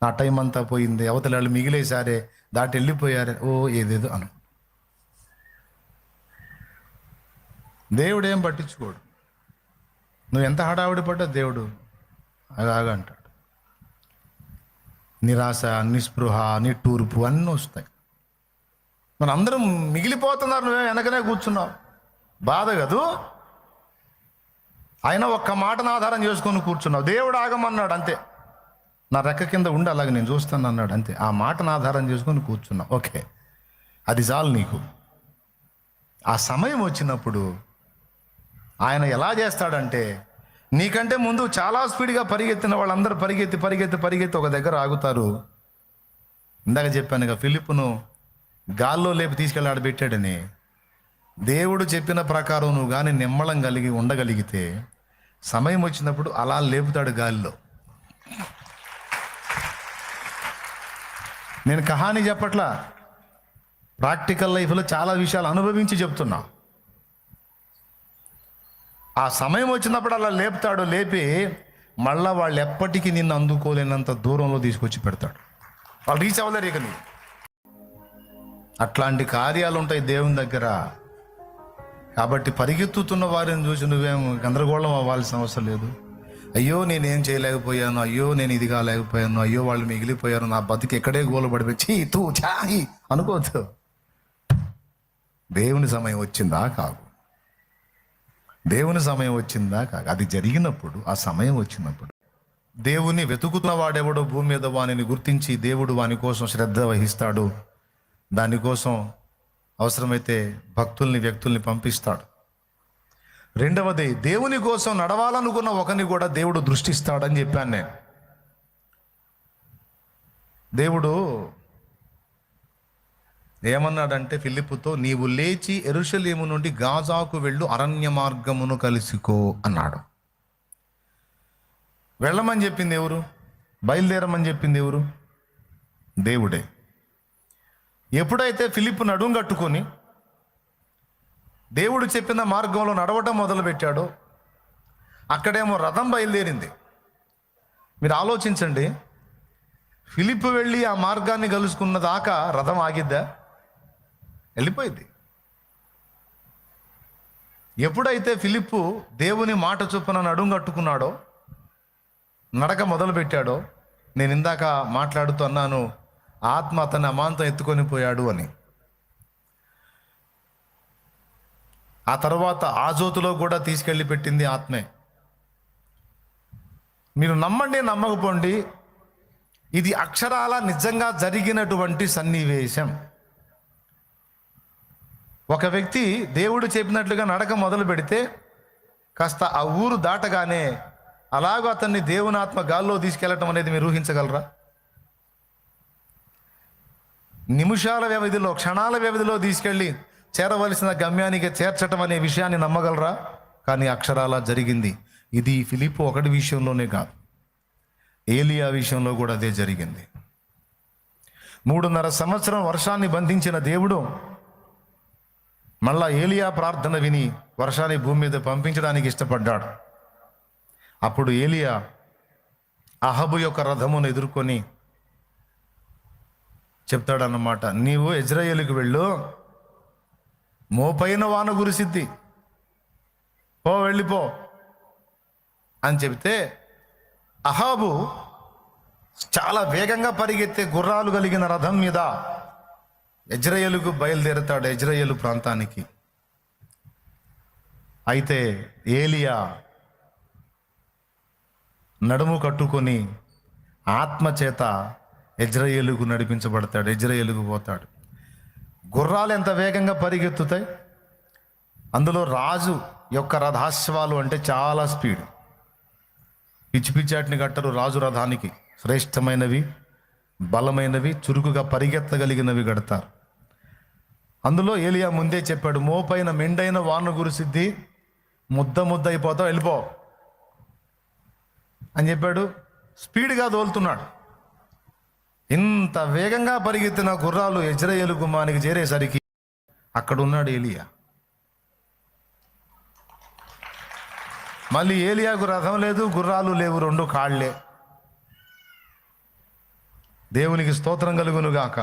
నా టైం అంతా పోయింది, అవతల వాళ్ళు మిగిలేసారే, దాటి వెళ్ళిపోయారే, ఓ ఏదేదో అను. దేవుడు ఏం పట్టించుకోడు. నువ్వు ఎంత హడావిడి పడ్డా దేవుడు అలాగా అంటాడు. నిరాశ, నిస్పృహ, నిట్టూర్పు అన్నీ వస్తాయి. మన అందరం మిగిలిపోతున్నారు, నువ్వే వెనకనే కూర్చున్నావు. బాధ కదూ. ఆయన ఒక్క మాటను ఆధారం చేసుకొని కూర్చున్నావు. దేవుడు ఆగమన్నాడు అంతే. నా రెక్క కింద ఉండి అలాగే నేను చూస్తాను అన్నాడు అంతే. ఆ మాటను ఆధారం చేసుకొని కూర్చున్నావు. ఓకే, అది చాలు నీకు. ఆ సమయం వచ్చినప్పుడు ఆయన ఎలా చేస్తాడంటే, నీకంటే ముందు చాలా స్పీడ్గా పరిగెత్తిన వాళ్ళందరూ పరిగెత్తి పరిగెత్తి పరిగెత్తి ఒక దగ్గర ఆగుతారు. ఇందాక చెప్పానుగా, ఫిలిప్పును గాల్లో లేపి తీసుకెళ్ళి ఆడబెట్టాడని. దేవుడు చెప్పిన ప్రకారం నువ్వు కానీ నిమ్మళం కలిగి ఉండగలిగితే సమయం వచ్చినప్పుడు అలా లేపుతాడు గాలిలో. నేను కహాని చెప్పట్లా, ప్రాక్టికల్ లైఫ్లో చాలా విషయాలు అనుభవించి చెప్తున్నా. ఆ సమయం వచ్చినప్పుడు అలా లేపుతాడు. లేపి మళ్ళా వాళ్ళు ఎప్పటికీ నిన్ను అందుకోలేనంత దూరంలో తీసుకొచ్చి పెడతాడు. వాళ్ళు రీచ్ అవ్వలేరు ఇక నువ్వు. అట్లాంటి కార్యాలు ఉంటాయి దేవుని దగ్గర. కాబట్టి పరిగెత్తుతున్న వారిని చూసి నువ్వేం గందరగోళం అవ్వాల్సిన అవసరం లేదు. అయ్యో నేనేం చేయలేకపోయాను, అయ్యో నేను ఇది కాలేకపోయాను, అయ్యో వాళ్ళు మిగిలిపోయారు, నా బతికి ఎక్కడే గోలపడిపోయి తూ చాయి అనుకోవద్దు. దేవుని సమయం వచ్చిందా కాదు, దేవుని సమయం వచ్చిందా కాదు. అది జరిగినప్పుడు, ఆ సమయం వచ్చినప్పుడు దేవుని వెతుకుతున్న వాడెవడో భూమి మీద వానిని గుర్తించి దేవుడు వాని కోసం శ్రద్ధ వహిస్తాడు. దానికోసం అవసరమైతే భక్తుల్ని, వ్యక్తుల్ని పంపిస్తాడు. రెండవది, దేవుని కోసం నడవాలనుకున్న ఒకరిని కూడా దేవుడు దృష్టిస్తాడని చెప్పాను నేను. దేవుడు ఏమన్నాడంటే ఫిలిప్పుతో, నీవు లేచి యెరూషలేము నుండి గాజాకు వెళ్ళు, అరణ్య మార్గమును కలిసికో అన్నాడు. వెళ్ళమని చెప్పింది ఎవరు? బయలుదేరమని చెప్పింది ఎవరు? దేవుడే. ఎప్పుడైతే ఫిలిప్పు నడుం కట్టుకొని దేవుడు చెప్పిన మార్గంలో నడవటం మొదలుపెట్టాడో అక్కడేమో రథం బయలుదేరింది. మీరు ఆలోచించండి, ఫిలిప్పు వెళ్ళి ఆ మార్గాన్ని కలుసుకున్న దాకా రథం ఆగిద్దా? వెళ్ళిపోయింది. ఎప్పుడైతే ఫిలిప్పు దేవుని మాట చొప్పున నడుం కట్టుకున్నాడో, నడక మొదలుపెట్టాడో, నేను ఇందాక మాట్లాడుతూ అన్నాను, ఆత్మ అతన్ని అమాంతం ఎత్తుకొని పోయాడు అని. ఆ తర్వాత ఆజోతులో కూడా తీసుకెళ్ళి పెట్టింది ఆత్మే. మీరు నమ్మండి నమ్మకపోండి, ఇది అక్షరాల నిజంగా జరిగినటువంటి సన్నివేశం. ఒక వ్యక్తి దేవుడు చెప్పినట్లుగా నడక మొదలు పెడితే కాస్త ఆ ఊరు దాటగానే అలాగూ అతన్ని దేవుని ఆత్మ గాల్లో తీసుకెళ్ళటం అనేది మీరు ఊహించగలరా? నిమిషాల వ్యవధిలో, క్షణాల వ్యవధిలో తీసుకెళ్ళి చేరవలసిన గమ్యానికి చేర్చటం అనే విషయాన్ని నమ్మగలరా? కానీ అక్షరాల జరిగింది. ఇది ఫిలిప్పు ఒకటి విషయంలోనే కాదు, ఏలియా విషయంలో కూడా అదే జరిగింది. 3.5 సంవత్సరం వర్షాన్ని బంధించిన దేవుడు మళ్ళా ఏలియా ప్రార్థన విని వర్షాన్ని భూమి మీద పంపించడానికి ఇష్టపడ్డాడు. అప్పుడు ఏలియా అహబు యొక్క రథమును ఎదుర్కొని చెప్తాడన్నమాట, నీవు ఇజ్రాయేలుకు వెళ్ళు, మోపైన వాన కురిసిద్ది, పో వెళ్ళిపో అని చెబితే అహాబు చాలా వేగంగా పరిగెత్తే గుర్రాలు కలిగిన రథం మీద ఇజ్రాయేలుకు బయలుదేరుతాడు, ఇజ్రాయేలు ప్రాంతానికి. అయితే ఏలియా నడుము కట్టుకొని ఆత్మచేత ఇజ్రాయేలుకు నడిపించబడతాడు, ఇజ్రాయేలుకు పోతాడు. గుర్రాలు ఎంత వేగంగా పరిగెత్తుతాయి, అందులో రాజు యొక్క రథాశ్వాలు అంటే చాలా స్పీడ్. పిచ్చి పిచ్చాటిని కట్టరు రాజు రథానికి. శ్రేష్టమైనవి, బలమైనవి, చురుకుగా పరిగెత్తగలిగినవి కడతారు. అందులో ఏలియా ముందే చెప్పాడు, మోపైన మెండైన వాన కురిసిద్ది, ముద్ద ముద్ద అయిపోతావు, వెళ్ళిపో అని చెప్పాడు. స్పీడ్గా తోలుతున్నాడు. ఇంత వేగంగా పరిగెత్తిన గుర్రాలు ఇజ్రాయేలు గుమ్మానికి చేరేసరికి అక్కడ ఉన్నాడు ఏలియా. మళ్ళీ ఏలియాకు రథం లేదు, గుర్రాలు లేవు, 2 కాళ్లే. దేవునికి స్తోత్రం కలుగునుగాక.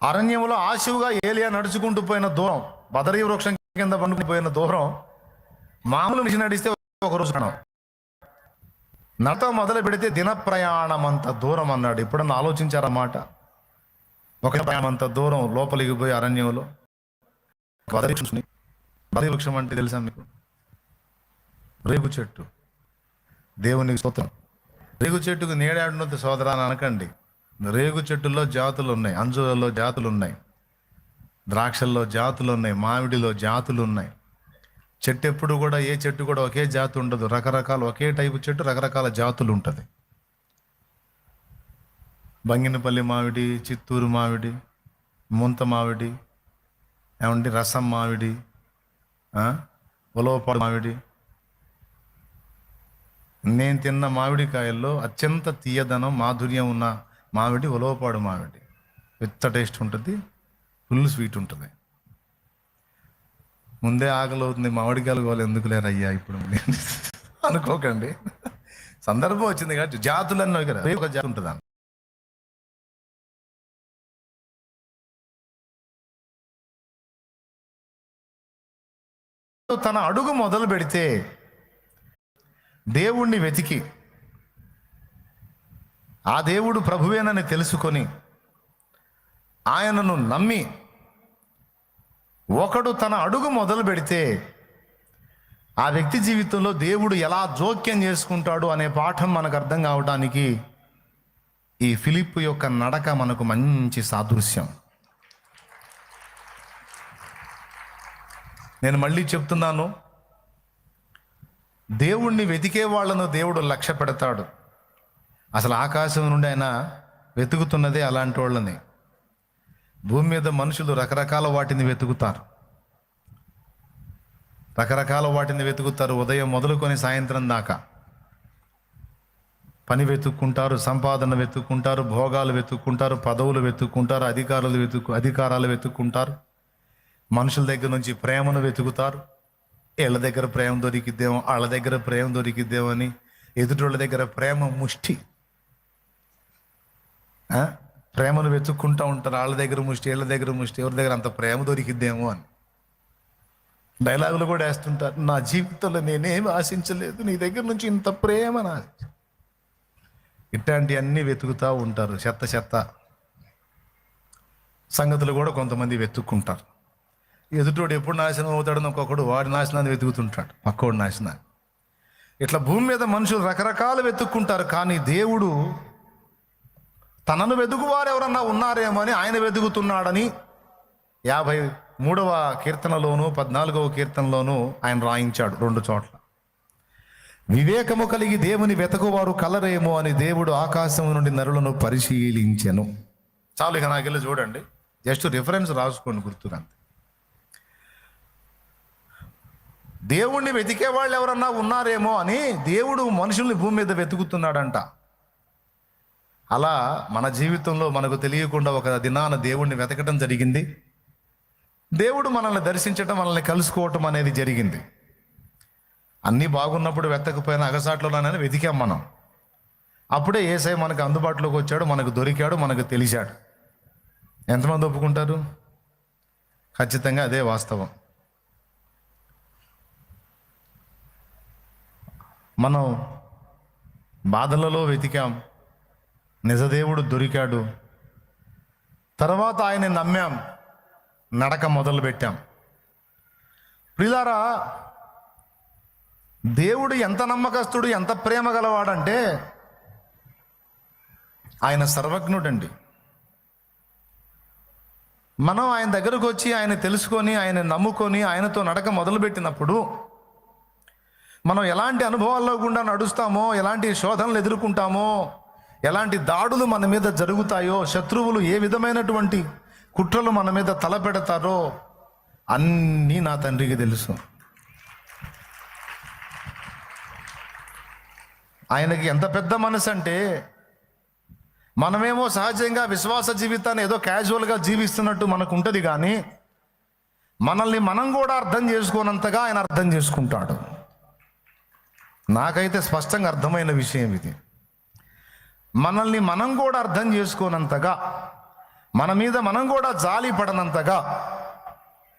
అరణ్యంలో ఆశువుగా ఏలియా నడుచుకుంటూ పోయిన దూరం, బదరీ వృక్షం కింద పండుకుపోయిన దూరం మామూలు మిషన్ నడిస్తే ఒక రోజు నడత మొదలు పెడితే దిన ప్రయాణం అంత దూరం అన్నాడు. ఎప్పుడన్నా ఆలోచించారన్నమాట? ఒక ప్రయాణం అంత దూరం లోపలికి పోయి అరణ్యంలో బదరీ వృక్షం అంటే తెలుసా మీకు? రేగు చెట్టు. దేవునికి స్తోత్రం. రేగు చెట్టుకు నీడాడున్నది సోదరా అని అనకండి. రేగు చెట్టుల్లో జాతులు ఉన్నాయి, అంజూరలో జాతులు ఉన్నాయి, ద్రాక్షల్లో జాతులు ఉన్నాయి, మామిడిలో జాతులు ఉన్నాయి. చెట్టు ఎప్పుడు కూడా, ఏ చెట్టు కూడా ఒకే జాతి ఉండదు. రకరకాల, ఒకే టైపు చెట్టు రకరకాల జాతులు ఉంటుంది. బంగినపల్లి మామిడి, చిత్తూరు మామిడి, ముంత మామిడి, ఏమండి రసం మామిడి, ఉలవపాడు మామిడి. నేను తిన్న మామిడికాయల్లో అత్యంత తీయదనం, మాధుర్యం ఉన్న మామిడి ఉలవపాడు మామిడి. పెద్ద టేస్ట్ ఉంటుంది, ఫుల్ స్వీట్ ఉంటుంది. ముందే ఆకలి అవుతుంది, మామిడికాయలు కావాలి ఎందుకు లేరయ్యా ఇప్పుడు అనుకోకండి. సందర్భం వచ్చింది కాబట్టి జాతులన్నీ కదా, ఒక జాతి ఉంటుంది. తన అడుగు మొదలు పెడితే దేవుణ్ణి వెతికి, ఆ దేవుడు ప్రభువేనని తెలుసుకొని ఆయనను నమ్మి ఒకడు తన అడుగు మొదలు పెడితే ఆ వ్యక్తి జీవితంలో దేవుడు ఎలా జోక్యం చేసుకుంటాడు అనే పాఠం మనకు అర్థం కావడానికి ఈ ఫిలిప్పు యొక్క నడక మనకు మంచి సాదృశ్యం. నేను మళ్ళీ చెప్తున్నాను, దేవుణ్ణి వెతికే వాళ్ళను దేవుడు లక్ష్య పెడతాడు. అసలు ఆకాశం నుండి ఆయన వెతుకుతున్నదే అలాంటి వాళ్ళని. భూమి మీద మనుషులు రకరకాల వాటిని వెతుకుతారు, ఉదయం మొదలుకొని సాయంత్రం దాకా పని వెతుక్కుంటారు, సంపాదన వెతుక్కుంటారు, భోగాలు వెతుక్కుంటారు, పదవులు వెతుక్కుంటారు, అధికారాలు వెతుక్కుంటారు, మనుషుల దగ్గర నుంచి ప్రేమను వెతుకుతారు. వీళ్ళ దగ్గర ప్రేమ దొరికిద్దేమో, వాళ్ళ దగ్గర ప్రేమ దొరికిద్దేమో అని ఎదుటోళ్ళ దగ్గర ప్రేమ ముష్టి, ప్రేమను వెతుక్కుంటూ ఉంటారు. వాళ్ళ దగ్గర ముష్టి, వీళ్ళ దగ్గర ముష్టి, ఎవరి దగ్గర అంత ప్రేమ దొరికిద్దేమో అని డైలాగులు కూడా వేస్తుంటారు. నా జీవితంలో నేనేమి ఆశించలేదు, నీ దగ్గర నుంచి ఇంత ప్రేమ నా. ఇట్లాంటివన్నీ వెతుకుతూ ఉంటారు. చెత్త సంగతులు కూడా కొంతమంది వెతుక్కుంటారు. ఎదుటోడు ఎప్పుడు నాశనం అవుతాడని ఒక్కొక్కడు వాడి నాశనాన్ని వెతుకుతుంటాడు, పక్కోడు నాశనాన్ని. ఇట్లా భూమి మీద మనుషులు రకరకాలు వెతుక్కుంటారు. కానీ దేవుడు తనను వెతుకువారు ఎవరన్నా ఉన్నారేమో అని ఆయన వెతుకుతున్నాడని 53వ కీర్తనలోను 14వ కీర్తనలోను ఆయన రాయించాడు 2 చోట్ల. వివేకము కలిగి దేవుని వెతకువారు కలరేమో అని దేవుడు ఆకాశం నుండి నరులను పరిశీలించెను. చాలు, ఇక నాకెళ్ళి చూడండి, జస్ట్ రిఫరెన్స్ రాసుకోండి, గుర్తురంతే. దేవుణ్ణి వెతికే వాళ్ళు ఎవరన్నా ఉన్నారేమో అని దేవుడు మనుషుల్ని భూమి మీద వెతుకుతున్నాడంట. అలా మన జీవితంలో మనకు తెలియకుండా ఒక దినాన దేవుణ్ణి వెతకడం జరిగింది. దేవుడు మనల్ని దర్శించడం, మనల్ని కలుసుకోవటం అనేది జరిగింది. అన్నీ బాగున్నప్పుడు వెతకపోయినా అగసాట్లోనైనా వెతికాం మనం. అప్పుడే యేసయ్య మనకు అందుబాటులోకి వచ్చాడు, మనకు దొరికాడు, మనకు తెలిసాడు. ఎంతమంది ఒప్పుకుంటారు? ఖచ్చితంగా అదే వాస్తవం. మనం బాధలలో వెతికాం, నిజదేవుడు దొరికాడు. తర్వాత ఆయన నమ్మాం, నడక మొదలు పెట్టాం. ప్రియులారా, దేవుడు ఎంత నమ్మకస్తుడు, ఎంత ప్రేమ గలవాడంటే ఆయన సర్వజ్ఞుడండి. మనం ఆయన దగ్గరకు వచ్చి ఆయన తెలుసుకొని, ఆయన నమ్ముకొని, ఆయనతో నడక మొదలుపెట్టినప్పుడు మనం ఎలాంటి అనుభవాల్లో గుండా నడుస్తామో, ఎలాంటి శోధనలు ఎదుర్కొంటామో, ఎలాంటి దాడులు మన మీద జరుగుతాయో, శత్రువులు ఏ విధమైనటువంటి కుట్రలు మన మీద తలపెడతారో అన్నీ నా తండ్రికి తెలుసు. ఆయనకి ఎంత పెద్ద మనసు అంటే, మనమేమో సహజంగా విశ్వాస జీవితాన్ని ఏదో క్యాజువల్గా జీవిస్తున్నట్టు మనకు ఉంటుంది, కానీ మనల్ని మనం కూడా అర్థం చేసుకోనంతగా ఆయన అర్థం చేసుకుంటాడు. నాకైతే స్పష్టంగా అర్థమైన విషయం ఇది. మనల్ని మనం కూడా అర్థం చేసుకోనంతగా, మన మీద మనం కూడా జాలి పడనంతగా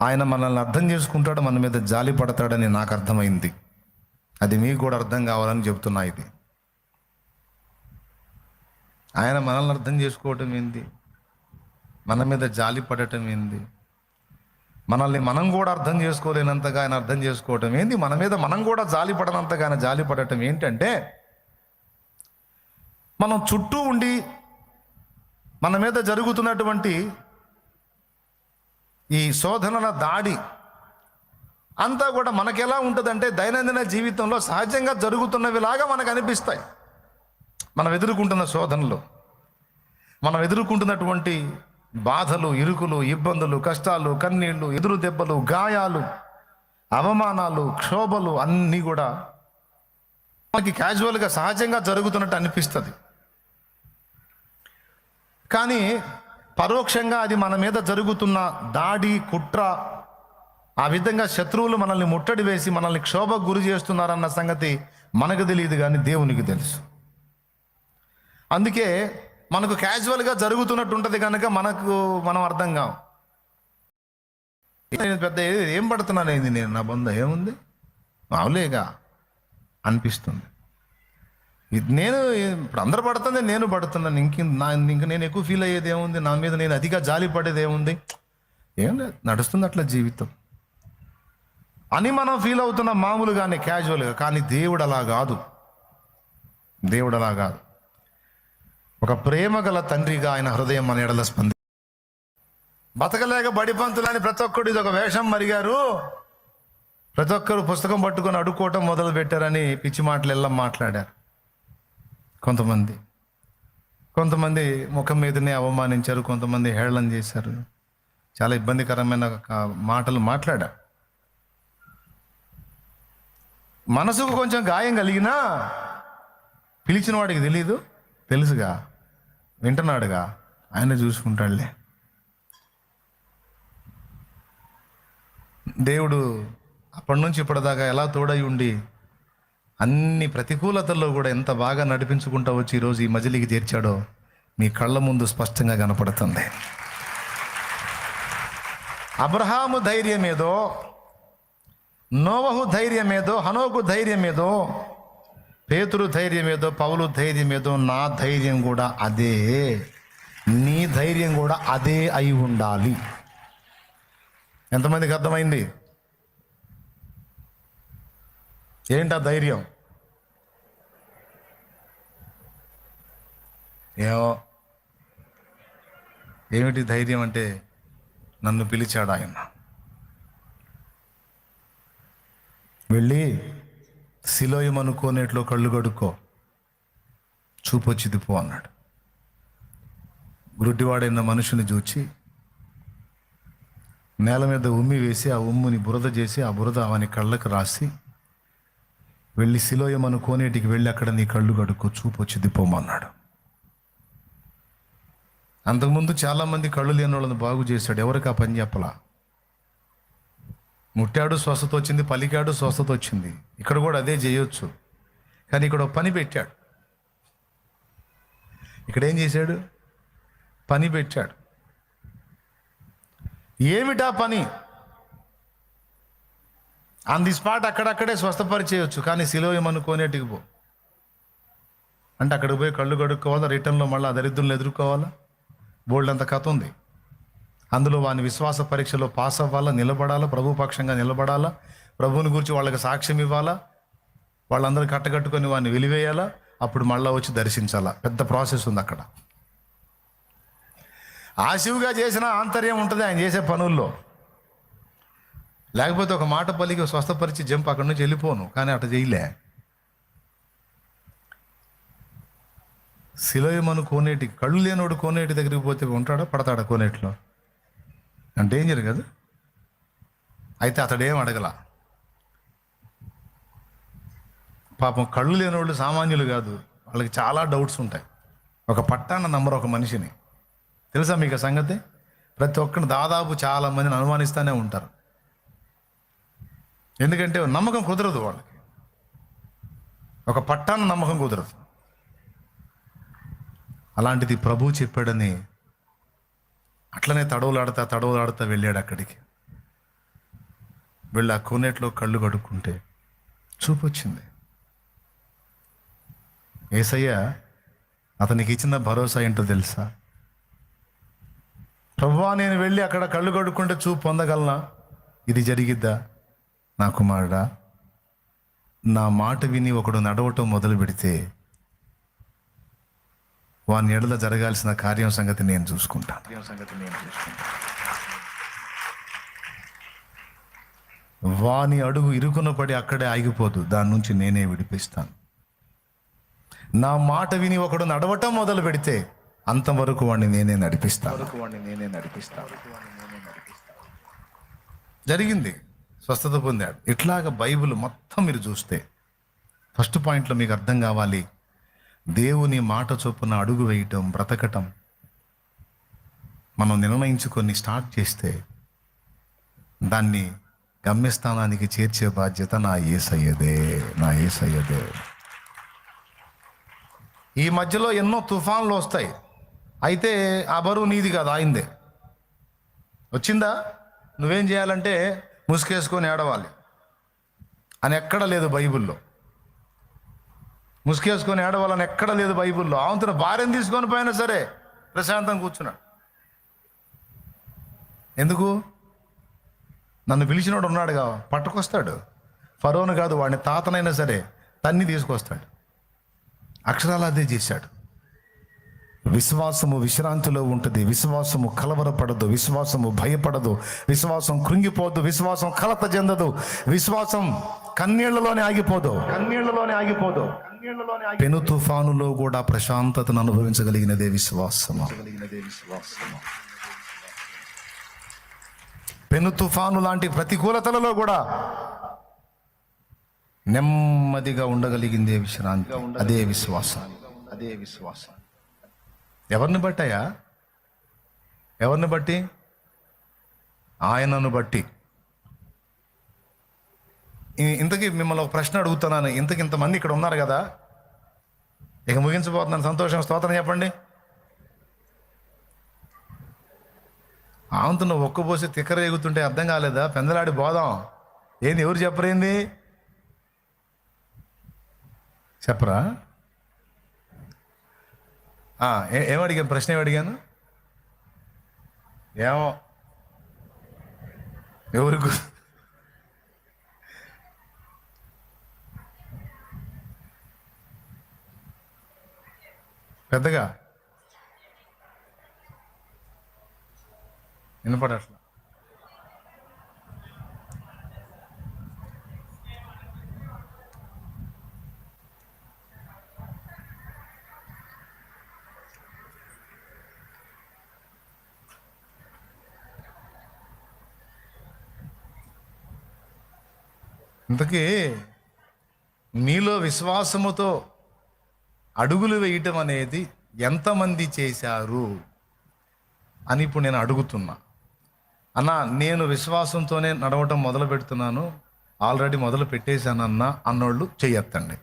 ఆయన మనల్ని అర్థం చేసుకుంటాడు, మన మీద జాలి పడతాడని నాకు అర్థమైంది. అది మీకు కూడా అర్థం కావాలని చెప్తున్నా. ఇది ఆయన మనల్ని అర్థం చేసుకోవటం ఏంది, మన మీద జాలి పడటం ఏంది, మనల్ని మనం కూడా అర్థం చేసుకోలేనంతగా ఆయన అర్థం చేసుకోవటం ఏంది, మన మీద మనం కూడా జాలి పడనంతగా ఆయన జాలి పడటం ఏంటంటే, మనం చుట్టూ ఉండి మన మీద జరుగుతున్నటువంటి ఈ శోధనల దాడి అంతా కూడా మనకి ఎలా ఉంటుందంటే, దైనందిన జీవితంలో సహజంగా జరుగుతున్నవిలాగా మనకు అనిపిస్తాయి. మనం ఎదుర్కొంటున్న శోధనలు, మనం ఎదుర్కొంటున్నటువంటి బాధలు, ఇరుకులు, ఇబ్బందులు, కష్టాలు, కన్నీళ్లు, ఎదురు దెబ్బలు, గాయాలు, అవమానాలు, క్షోభలు అన్నీ కూడా మనకి క్యాజువల్గా సహజంగా జరుగుతున్నట్టు అనిపిస్తుంది. కానీ పరోక్షంగా అది మన మీద జరుగుతున్న దాడి, కుట్ర, ఆ విధంగా శత్రువులు మనల్ని ముట్టడి వేసి మనల్ని క్షోభకు గురి చేస్తున్నారన్న సంగతి మనకు తెలియదు, కానీ దేవునికి తెలుసు. అందుకే మనకు క్యాజువల్గా జరుగుతున్నట్టు ఉంటుంది కనుక మనం అర్థం కావు. పెద్ద ఏం పడుతున్నాను ఏంది, నేను నా బంధం ఏముంది, మావులేగా అనిపిస్తుంది. నేను ఇప్పుడు అందరు పడుతుంది, నేను పడుతున్నాను, ఇంక నేను ఎక్కువ ఫీల్ అయ్యేది ఏముంది, నా మీద నేను అతిగా జాలి పడేది ఏముంది, ఏం లేదు, నడుస్తుంది అట్లా జీవితం అని మనం ఫీల్ అవుతున్నాం మామూలుగానే, క్యాజువల్గా. కానీ దేవుడు అలా కాదు. దేవుడు అలా కాదు. ఒక ప్రేమ గల తండ్రిగా ఆయన హృదయం మన ఎడల బతకలేక బడిపంతులని ప్రతి ఒక్కడు ఇది ఒక వేషం మరిగారు, ప్రతి ఒక్కరు పుస్తకం పట్టుకొని అడుక్కోవటం మొదలు పెట్టారని పిచ్చి మాటలు ఎల్లం మాట్లాడారు. కొంతమంది ముఖం మీదనే అవమానించారు, కొంతమంది హేళన చేశారు, చాలా ఇబ్బందికరమైన మాటలు మాట్లాడారు. మనసుకు కొంచెం గాయం కలిగినా పిలిచిన వాడికి తెలీదు, తెలుసుగా, వింటున్నాడుగా, ఆయన చూసుకుంటాడులే. దేవుడు అప్పటి నుంచి ఇప్పటిదాకా ఎలా తోడై ఉండి అన్ని ప్రతికూలతల్లో కూడా ఎంత బాగా నడిపించుకుంటూ వచ్చి ఈరోజు ఈ మజిలీకి చేర్చాడో మీ కళ్ళ ముందు స్పష్టంగా కనపడుతుంది. అబ్రహాము ధైర్యం ఏదో, నోవహు ధైర్యం ఏదో, హనోకు ధైర్యం ఏదో, పేతురు ధైర్యం ఏదో, పౌలు ధైర్యం ఏదో, నా ధైర్యం కూడా అదే, నీ ధైర్యం కూడా అదే అయి ఉండాలి. ఎంతమందికి అర్థమైంది? ఏంటా ధైర్యం? ఏమిటి ధైర్యం అంటే, నన్ను పిలిచాడు ఆయన, వెళ్ళి సిలోయమను కోనేట్లో కళ్ళు కడుక్కో, చూపొచ్చిది పో అన్నాడు. గుడ్డివాడైన మనుషుని చూచి నేల మీద ఉమ్మి వేసి ఆ ఉమ్ముని బురద చేసి ఆ బురద అవని కళ్ళకు రాసి, వెళ్ళి సిలోయమను కోనేటికి వెళ్ళి అక్కడ నీ కళ్ళు కడుక్కో, చూపొచ్చిది పోమన్నాడు. అంతకుముందు చాలామంది కళ్ళు లేని వాళ్ళని బాగు చేశాడు, ఎవరికి ఆ పని చెప్పలా. ముట్టాడు, స్వస్థత వచ్చింది, పలికాడు, స్వస్థత వచ్చింది. ఇక్కడ కూడా అదే చేయొచ్చు, కానీ ఇక్కడ పని పెట్టాడు. ఇక్కడ ఏం చేశాడు? పని పెట్టాడు. ఏమిటా పని? ఆన్ ది స్పాట్ అక్కడక్కడే స్వస్థపరిచేయచ్చు, కానీ సిలోయమను కోనేటికి పో అంటే అక్కడికి పోయి కళ్ళు కడుక్కోవాలా, రిటర్న్లో మళ్ళీ దరిద్రులను ఎదుర్కోవాలా, బోల్డ్ అంత కథ ఉంది. అందులో వాని విశ్వాస పరీక్షలో పాస్ అవ్వాలా, నిలబడాలా, ప్రభు పక్షంగా నిలబడాలా, ప్రభువుని గురించి వాళ్ళకి సాక్ష్యం ఇవ్వాలా, వాళ్ళందరూ కట్టకట్టుకొని వాడిని వెలివేయాలా, అప్పుడు మళ్ళీ వచ్చి దర్శించాలా. పెద్ద ప్రాసెస్ ఉంది అక్కడ. ఆశివుగా చేసిన ఆంతర్యం ఉంటుంది ఆయన చేసే పనుల్లో. లేకపోతే ఒక మాట పలికి స్వస్థపరిచి జంప్ అక్కడి నుంచి వెళ్ళిపోను, కానీ అట్లా చేయలే. సిలోయమను కోనేటికి, కళ్ళు లేనోడు కోనేటి దగ్గరికి పోతే ఉంటాడా, పడతాడా కోనేటిలో? అంటే డేంజర్ కదా. అయితే అతడేం అడగల. పాపం కళ్ళు లేనోళ్ళు సామాన్యులు కాదు, వాళ్ళకి చాలా డౌట్స్ ఉంటాయి. ఒక పట్టాన నంబర్ ఒక మనిషిని, తెలుసా మీకు ఆ సంగతి? ప్రతి ఒక్కరిని దాదాపు చాలా మందిని అనుమానిస్తూనే ఉంటారు. ఎందుకంటే నమ్మకం కుదరదు వాళ్ళకి, ఒక పట్టాన నమ్మకం కుదరదు. అలాంటిది ప్రభు చెప్పాడని అట్లనే తడవులాడుతా వెళ్ళాడు అక్కడికి. వెళ్ళి ఆ కోనేట్లో కళ్ళు కడుక్కుంటే చూపు వచ్చింది. యేసయ్య అతనికి ఇచ్చిన భరోసా ఏంటో తెలుసా? ప్రభువా, నేను వెళ్ళి అక్కడ కళ్ళు కడుక్కుంటే చూపు పొందగలనా? ఇది జరిగిద్దా? నా కుమారుడా, నా మాట విని ఒకడు నడవటం మొదలు పెడితే వాని ఎడల జరగాల్సిన కార్యం సంగతి నేను చూసుకుంటాను. వాని అడుగు ఇరుకున పడి అక్కడే ఆగిపోదు, దాని నుంచి నేనే విడిపిస్తాను. నా మాట విని ఒకడు నడవటం మొదలు పెడితే అంతవరకు వాడిని నేనే నడిపిస్తాను. జరిగింది, స్వస్థత పొందాడు. ఇట్లాగ బైబిల్ మొత్తం మీరు చూస్తే ఫస్ట్ పాయింట్లో మీకు అర్థం కావాలి, దేవుని మాట చొప్పున అడుగు వేయటం, బ్రతకటం మనం నిర్ణయించుకొని స్టార్ట్ చేస్తే దాన్ని గమ్యస్థానానికి చేర్చే బాధ్యత నా యేసయ్యదే. ఈ మధ్యలో ఎన్నో తుఫాన్లు వస్తాయి, అయితే ఆ బరువు నీది కాదు, ఆయిందే. వచ్చిందా? నువ్వేం చేయాలంటే ముసుకేసుకొని ఏడవాలి అని ఎక్కడ లేదు బైబిల్లో. ముసుకేసుకొని ఏడవాలని ఎక్కడ లేదు బైబిల్లో. ఆవంతున భార్యను తీసుకొని పోయినా సరే ప్రశాంతంగా కూర్చున్నాడు. ఎందుకు? నన్ను పిలిచినోడు ఉన్నాడుగా, పట్టుకొస్తాడు. ఫరోను కాదు, వాడిని తాతనైనా సరే తన్ని తీసుకొస్తాడు. అక్షరాలు అదే చేశాడు. విశ్వాసము విశ్రాంతిలో ఉంటుంది, విశ్వాసము కలవరపడదు, విశ్వాసము భయపడదు, విశ్వాసం కృంగిపోదు, విశ్వాసం కలత చెందదు, విశ్వాసం కన్నీళ్లలోనే ఆగిపోదు. పెను తుఫానులో కూడా ప్రశాంతతను అనుభవించగలిగినదే విశ్వాసము. పెను తుఫాను లాంటి ప్రతికూలతలలో కూడా నెమ్మదిగా ఉండగలిగిందే విశ్రాంతి. అదే విశ్వాసం. ఎవరిని బట్టయా? ఎవరిని బట్టి? ఆయనను బట్టి. ఇంతకీ మిమ్మల్ని ఒక ప్రశ్న అడుగుతున్నాను. ఇంతమంది ఇక్కడ ఉన్నారు కదా, ఇక ముగించబోతున్నాను. సంతోషం, స్తోత్రం చెప్పండి. ఆవంతున్న ఒక్కబోసి తిక్కర ఎగుతుంటే అర్థం కాలేదా? పెందలాడి బోధం ఏంది? ఎవరు చెప్పరేంది? చెప్పరా? ఏమడిగాను? ప్రశ్న ఏమడిగాను? ఏమో ఎవరికి పెద్దగా వినపడట్లా. ఇంతకీ మీలో విశ్వాసముతో అడుగులు వేయటం అనేది ఎంతమంది చేశారు అని ఇప్పుడు నేను అడుగుతున్నా. అన్నా, నేను విశ్వాసంతోనే నడవటం మొదలు పెడుతున్నాను, ఆల్రెడీ మొదలు పెట్టేశానన్నా అన్నోళ్ళు చెయ్యొద్దండి.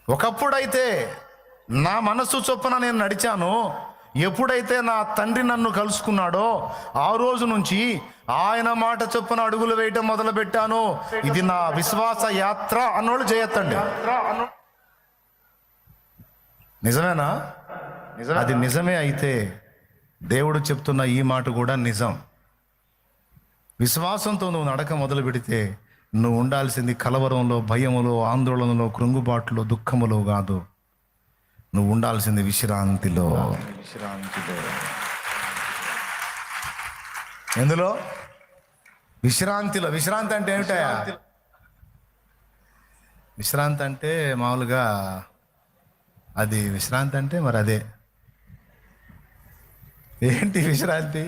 ఒకప్పుడైతే నా మనస్సు చొప్పున నేను నడిచాను, ఎప్పుడైతే నా తండ్రి నన్ను కలుసుకున్నాడో ఆ రోజు నుంచి ఆయన మాట చొప్పున అడుగులు వేయటం మొదలు పెట్టాను. ఇది నా విశ్వాస యాత్ర అన్నోళ్ళు చేయొద్దండి. నిజమేనా? అది నిజమే అయితే దేవుడు చెప్తున్న ఈ మాట కూడా నిజం. విశ్వాసంతో నువ్వు నడక మొదలు పెడితే నువ్వు ఉండాల్సింది కలవరంలో, భయములో, ఆందోళనలో, కృంగుబాటులో, దుఃఖములో కాదు. నువ్వు ఉండాల్సింది విశ్రాంతిలో. ఎందులో? విశ్రాంతిలో. విశ్రాంతి అంటే ఏమిటయా? విశ్రాంతి అంటే మామూలుగా అది విశ్రాంతి అంటే మరి అదే ఏంటి విశ్రాంతి?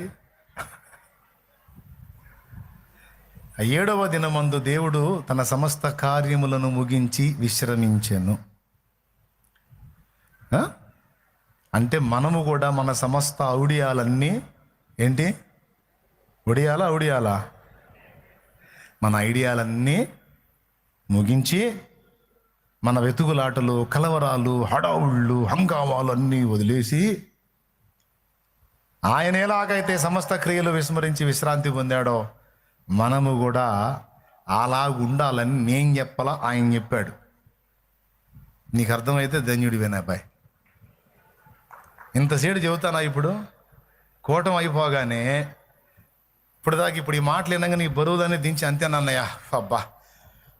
7వ దినమందు దేవుడు తన సమస్త కార్యములను ముగించి విశ్రమించెను. అంటే మనము కూడా మన సమస్త ఔడియాలన్నీ ఏంటి? ఒడియాలా మన ఐడియాలన్నీ ముగించి మన వెతుకులాటలు, కలవరాలు, హడావుళ్ళు, హంగామాలు అన్నీ వదిలేసి ఆయన ఎలాగైతే సమస్త క్రియలు విస్మరించి విశ్రాంతి పొందాడో మనము కూడా అలాగుండాలని నేను చెప్పాలా, ఆయన చెప్పాడు. నీకు అర్థమైతే ధన్యుడివేనా అబ్బాయి. ఇంతసేపు చెబుతానా? ఇప్పుడు కూటమి అయిపోగానే ఇప్పుడు ఈ మాటలు వినగా నీ బరువుదాన్ని దించి అంతేనన్నయ్యా, అబ్బా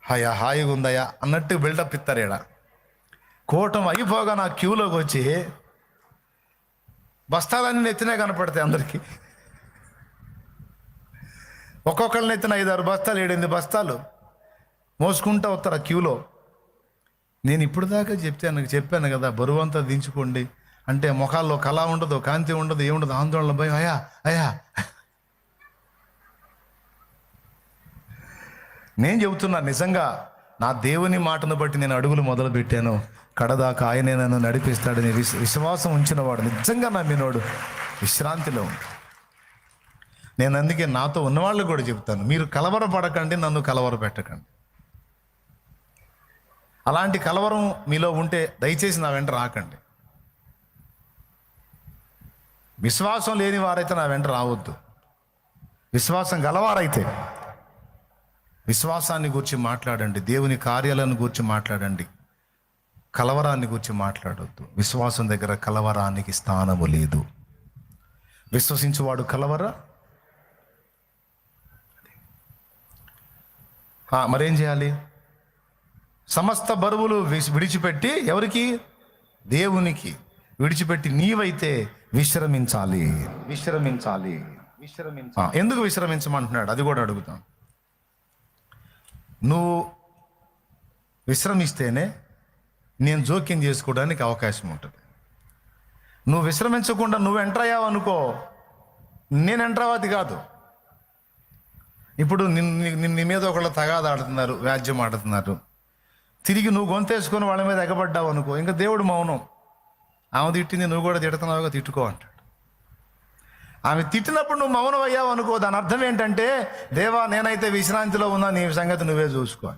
హయా హాయిగా ఉందయ్యా అన్నట్టు బిల్డప్ ఇస్తారు ఈడ. కూటమి అయిపోగా నా క్యూలోకి వచ్చి బస్తాలన్నీ నెత్తినే కనపడతాయి అందరికీ. ఒక్కొక్కరిని ఎత్తిన 5-6 బస్తాలు 7-8 బస్తాలు మోసుకుంటూ వస్తారు ఆ క్యూలో. నేను ఇప్పుడు దాకా చెప్పాను కదా, బరువు అంతా దించుకోండి అంటే ముఖాల్లో కళ ఉండదు, కాంతి ఉండదు, ఏముండదు, ఆందోళన, భయం. అయ్యా నేను చెబుతున్నా, నిజంగా నా దేవుని మాటను బట్టి నేను అడుగులు మొదలు పెట్టాను. కడదాకా ఆయనే నన్ను నడిపిస్తాడని విశ్వాసం ఉంచినవాడు, నిజంగా నమ్మినోడు విశ్రాంతిలో ఉంటాడు. నేను అందుకే నాతో ఉన్నవాళ్ళు కూడా చెప్తాను, మీరు కలవరపడకండి, నన్ను కలవర పెట్టకండి. అలాంటి కలవరం మీలో ఉంటే దయచేసి నా వెంట రాకండి. విశ్వాసం లేని వారైతే నా వెంట రావద్దు. విశ్వాసం గలవారైతే విశ్వాసాన్ని గురించి మాట్లాడండి, దేవుని కార్యాలను గురించి మాట్లాడండి, కలవరాన్ని గురించి మాట్లాడొద్దు. విశ్వాసం దగ్గర కలవరానికి స్థానము లేదు. విశ్వసించువాడు కలవర. మరేం చేయాలి? సమస్త బరువులు విడిచిపెట్టి, ఎవరికి? దేవునికి విడిచిపెట్టి నీవైతే విశ్రమించాలి. ఎందుకు విశ్రమించమంటున్నాడు అది కూడా అడుగుతాం. నువ్వు విశ్రమిస్తేనే నేను జోక్యం చేసుకోవడానికి అవకాశం ఉంటుంది. నువ్వు విశ్రమించకుండా నువ్వు ఎంటర్ అయ్యావు అనుకో, నేను ఎంటర్ అవ్వది కాదు. ఇప్పుడు నీ మీద ఒకళ్ళు తగాద ఆడుతున్నారు, వ్యాజ్యం ఆడుతున్నారు, తిరిగి నువ్వు గొంతేసుకొని వాళ్ళ మీద ఎగబడ్డావు అనుకో, ఇంకా దేవుడు మౌనం. ఆమె తిట్టింది, నువ్వు కూడా తిడుతున్నావుగా, తిట్టుకో అంటాడు. ఆమె తిట్టినప్పుడు నువ్వు మౌనం అయ్యావు అనుకో, దాని అర్థం ఏంటంటే, దేవా నేనైతే విశ్రాంతిలో ఉన్నా, నీ సంగతి నువ్వే చూసుకో.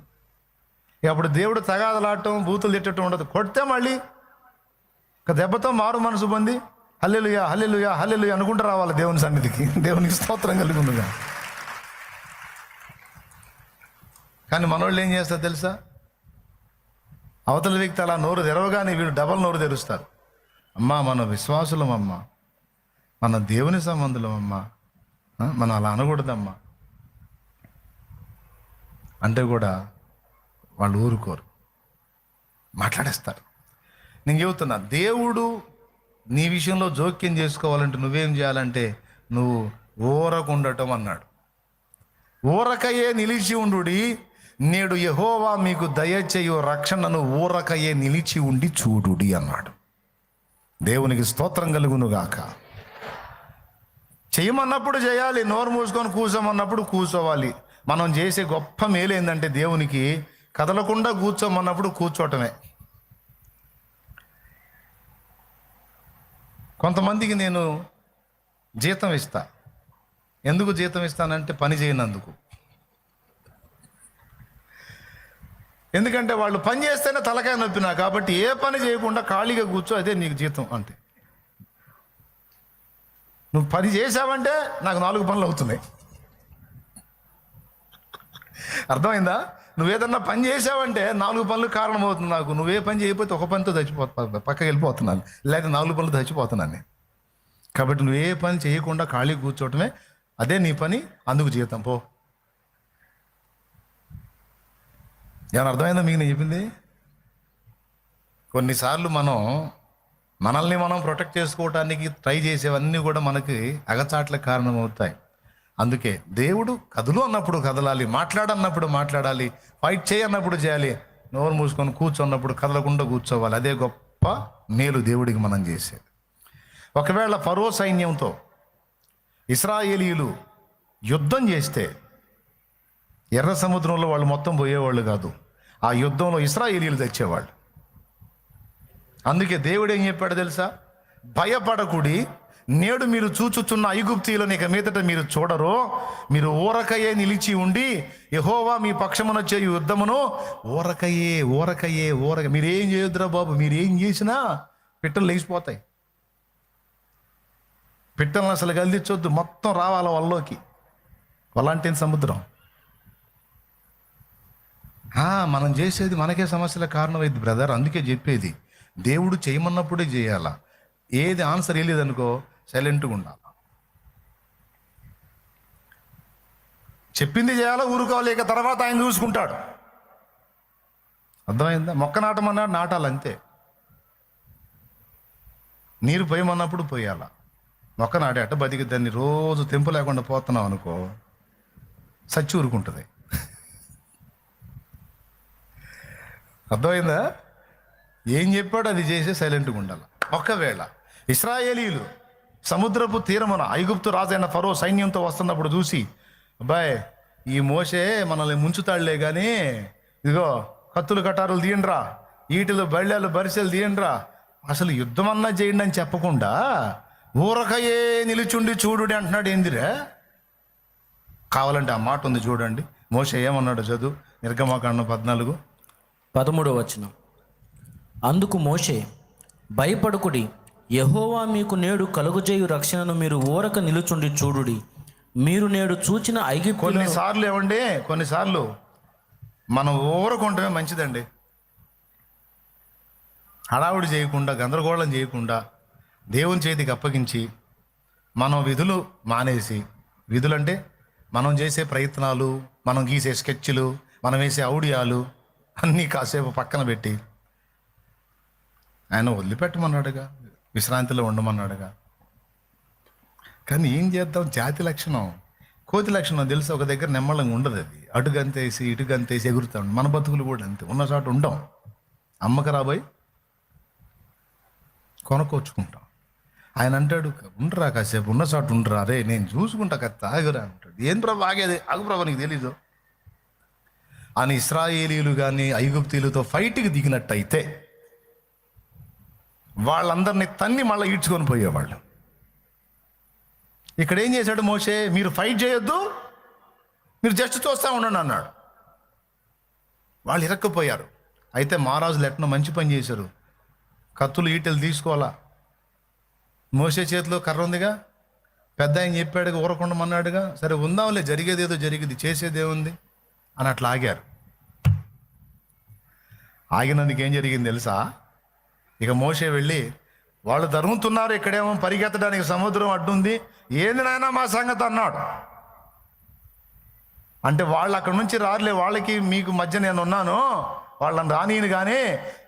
అప్పుడు దేవుడు తగాదలాడటం, బూతులు తిట్టడం ఉండదు. కొడితే మళ్ళీ ఒక దెబ్బతో మారు మనసు పొంది హల్లెలూయా హల్లెలూయా హల్లెలూయా అనుకుంటూ రావాలి దేవుని సన్నిధికి. దేవునికి స్తోత్రం కలుగునుగా. కానీ మనోళ్ళు ఏం చేస్తారు తెలుసా? అవతల వ్యక్తి అలా నోరు తెరవగానే వీడు డబల్ నోరు తెరుస్తారు. అమ్మా మన విశ్వాసులం అమ్మా, మన దేవుని సంబంధులం అమ్మా, మనం అలా అనకూడదమ్మా అంటే కూడా వాళ్ళు ఊరుకోరు, మాట్లాడేస్తారు. నేను చెబుతున్నా, దేవుడు నీ విషయంలో జోక్యం చేసుకోవాలంటే నువ్వేం చేయాలంటే, నువ్వు ఊరకుండటం అన్నాడు. ఊరకయే నిలిచి ఉండుడి, నేడు యెహోవా మీకు దయచేయు రక్షణను ఊరకయే నిలిచి ఉండి చూడుడి అన్నాడు. దేవునికి స్తోత్రం కలుగునుగాక. చేయమన్నప్పుడు చేయాలి, నోరు మూసుకొని కూర్చోమన్నప్పుడు కూర్చోవాలి. మనం చేసే గొప్ప మేలు ఏంటంటే, దేవునికి కదలకుండా కూర్చోమన్నప్పుడు కూర్చోవటమే. కొంతమందికి నేను జీతం ఇస్తా. ఎందుకు జీతం ఇస్తానంటే, పని చేయనందుకు. ఎందుకంటే వాళ్ళు పని చేస్తేనే తలకాయ నొప్పినా, కాబట్టి ఏ పని చేయకుండా ఖాళీగా కూర్చో, అదే నీకు జీతం అంతే. నువ్వు పని చేసావంటే నాకు 4 పనులు అవుతున్నాయి. అర్థమైందా? నువ్వేదన్నా పని చేసావంటే 4 పనులు కారణమవుతుంది నాకు. నువ్వే పని చేయకపోతే ఒక పనితో పక్కకి వెళ్ళిపోతున్నాను, లేదా 4 పనులు చచ్చిపోతున్నాను నేను. కాబట్టి నువ్వే పని చేయకుండా ఖాళీ కూర్చోవటమే అదే నీ పని, అందుకు జీతం పో. ఏమైనా అర్థమైందా మీకు నేను చెప్పింది? కొన్నిసార్లు మనల్ని మనం ప్రొటెక్ట్ చేసుకోవటానికి ట్రై చేసేవన్నీ కూడా మనకి అగచాట్ల కారణమవుతాయి. అందుకే దేవుడు కదులు అన్నప్పుడు కదలాలి, మాట్లాడన్నప్పుడు మాట్లాడాలి, ఫైట్ చేయన్నప్పుడు చేయాలి, నోరు మూసుకొని కూర్చున్నప్పుడు కదలకుండా కూర్చోవాలి. అదే గొప్ప మేలు దేవుడికి మనం చేసేది. ఒకవేళ ఫరో సైన్యంతో ఇశ్రాయేలీయులు యుద్ధం చేస్తే ఎర్ర సముద్రంలో వాళ్ళు మొత్తం పోయేవాళ్ళు కాదు, ఆ యుద్ధంలో ఇశ్రాయేలీయులు తెచ్చేవాళ్ళు. అందుకే దేవుడు ఏం చెప్పాడు తెలుసా? భయపడకుడి, నేడు మీరు చూచుచున్న ఐగుప్తీయులను ఇక మీదట మీరు చూడరు. మీరు ఊరకయే నిలిచి ఉండి యెహోవా మీ పక్షమున చేయు యుద్ధమును ఊరక మీరేం చేయొద్దురా బాబు. మీరు ఏం చేసినా పిట్టలు లేచిపోతాయి. పిట్టలను అసలు గల్దించొద్దు, మొత్తం రావాల వాళ్ళలోకి. అలాంటి సముద్రం. మనం చేసేది మనకే సమస్యల కారణమైంది బ్రదర్. అందుకే చెప్పేది, దేవుడు చేయమన్నప్పుడే చేయాల. ఏది ఆన్సర్ వెళ్ళేదనుకో సైలెంట్గా ఉండాలి. చెప్పింది చేయాలా, ఊరుకోవాలి. ఇక తర్వాత ఆయన చూసుకుంటాడు. అర్థమైందా? మొక్క నాటమన్నాడు, నాటాలి అంతే. నీరు పోయమన్నప్పుడు పోయాల. మొక్క నాటేట బతికి దాన్ని రోజు తెంపు లేకుండా పోతున్నావు అనుకో, సచ్చి ఊరుకుంటుంది. అర్థమైందా? ఏం చెప్పాడు అది చేసి సైలెంట్గా ఉండాలి. ఒకవేళ ఇశ్రాయేలీయులు సముద్రపు తీరమున ఐగుప్తు రాజైన ఫరో సైన్యంతో వస్తున్నప్పుడు చూసి, అబ్బాయి ఈ మోషే మనల్ని ముంచుతాడులే కానీ ఇదిగో కత్తులు కటారులు తీయండిరా, ఈటలు బళ్ళాలు బరిసెలు తీయండిరా, అసలు యుద్ధం అన్నా చేయండి అని చెప్పకుండా ఊరకయే నిలుచుండి చూడు అంటున్నాడు. ఏందిరా? కావాలంటే ఆ మాట ఉంది చూడండి. మోషే ఏమన్నాడు చదువు. నిర్గమకాండం 14:13. అందుకు మోషే, భయపడుకుడి, యెహోవా మీకు నేడు కలుగజేయు రక్షణను మీరు ఊరక నిలుచుండి చూడుడి. మీరు నేడు చూచిన ఐగుప్తు. కొన్నిసార్లు మనం ఊరకుంటమే మంచిదండి. హడావుడి చేయకుండా, గందరగోళం చేయకుండా దేవుని చేతికి అప్పగించి మనం విధులు మానేసి, విధులంటే మనం చేసే ప్రయత్నాలు, మనం గీసే స్కెచ్లు, మనం వేసే ఔడియాలు అన్నీ కాసేపు పక్కన పెట్టి ఆయన వదిలిపెట్టమన్నాడుగా, విశ్రాంతిలో ఉండమన్నాడుగా. కానీ ఏం చేద్దాం? జాతి లక్షణం, కోతి లక్షణం తెలుసు. ఒక దగ్గర నెమ్మళంగా ఉండదు. అది అటుగంతేసి ఇటుగంతేసి ఎగురుతాం. మన బతుకులు కూడా అంతే, ఉన్న చోట ఉండం. అమ్మక రాబోయి కొనుక్కొచ్చుకుంటాం. ఆయన అంటాడు, ఉండరా కాసేపు, ఉన్న చోట ఉండరా, రే నేను చూసుకుంటా కదా, ఆగురా అంటాడు. ఏం ప్రభు ఆగేది? ఆగు ప్రభు, నీకు తెలీదు అని ఇశ్రాయేలీయులు కానీ ఐగుప్తీయులతో ఫైట్కి దిగినట్టయితే వాళ్ళందరినీ తన్ని మళ్ళీ ఈడ్చుకొని పోయేవాళ్ళు. ఇక్కడ ఏం చేశాడు మోషే? మీరు ఫైట్ చేయొద్దు, మీరు జస్ట్ చూస్తూ ఉండండి అన్నాడు. వాళ్ళు ఇరక్కపోయారు. అయితే మహారాజులు ఎట్నో మంచి పని చేశారు. కత్తులు ఈటెలు తీసుకోవాలా. మోషే చేతిలో కర్ర ఉందిగా, పెద్ద ఆయన చెప్పాడుగా, ఊరకుండమన్నాడుగా, సరే ఉందాంలే, జరిగేది ఏదో జరిగింది, చేసేదేముంది అని అట్లా ఆగారు. ఆగినందుకు ఏం జరిగింది తెలుసా? ఇక మోషే వెళ్ళి, వాళ్ళు తరుముతున్నారు, ఇక్కడేమో పరిగెత్తడానికి సముద్రం అడ్డుంది, ఏంది నాయనా మా సంగతి అన్నాడు. అంటే వాళ్ళు అక్కడ నుంచి రారులే, వాళ్ళకి మీకు మధ్య నేను ఉన్నాను, వాళ్ళని రానియను. కానీ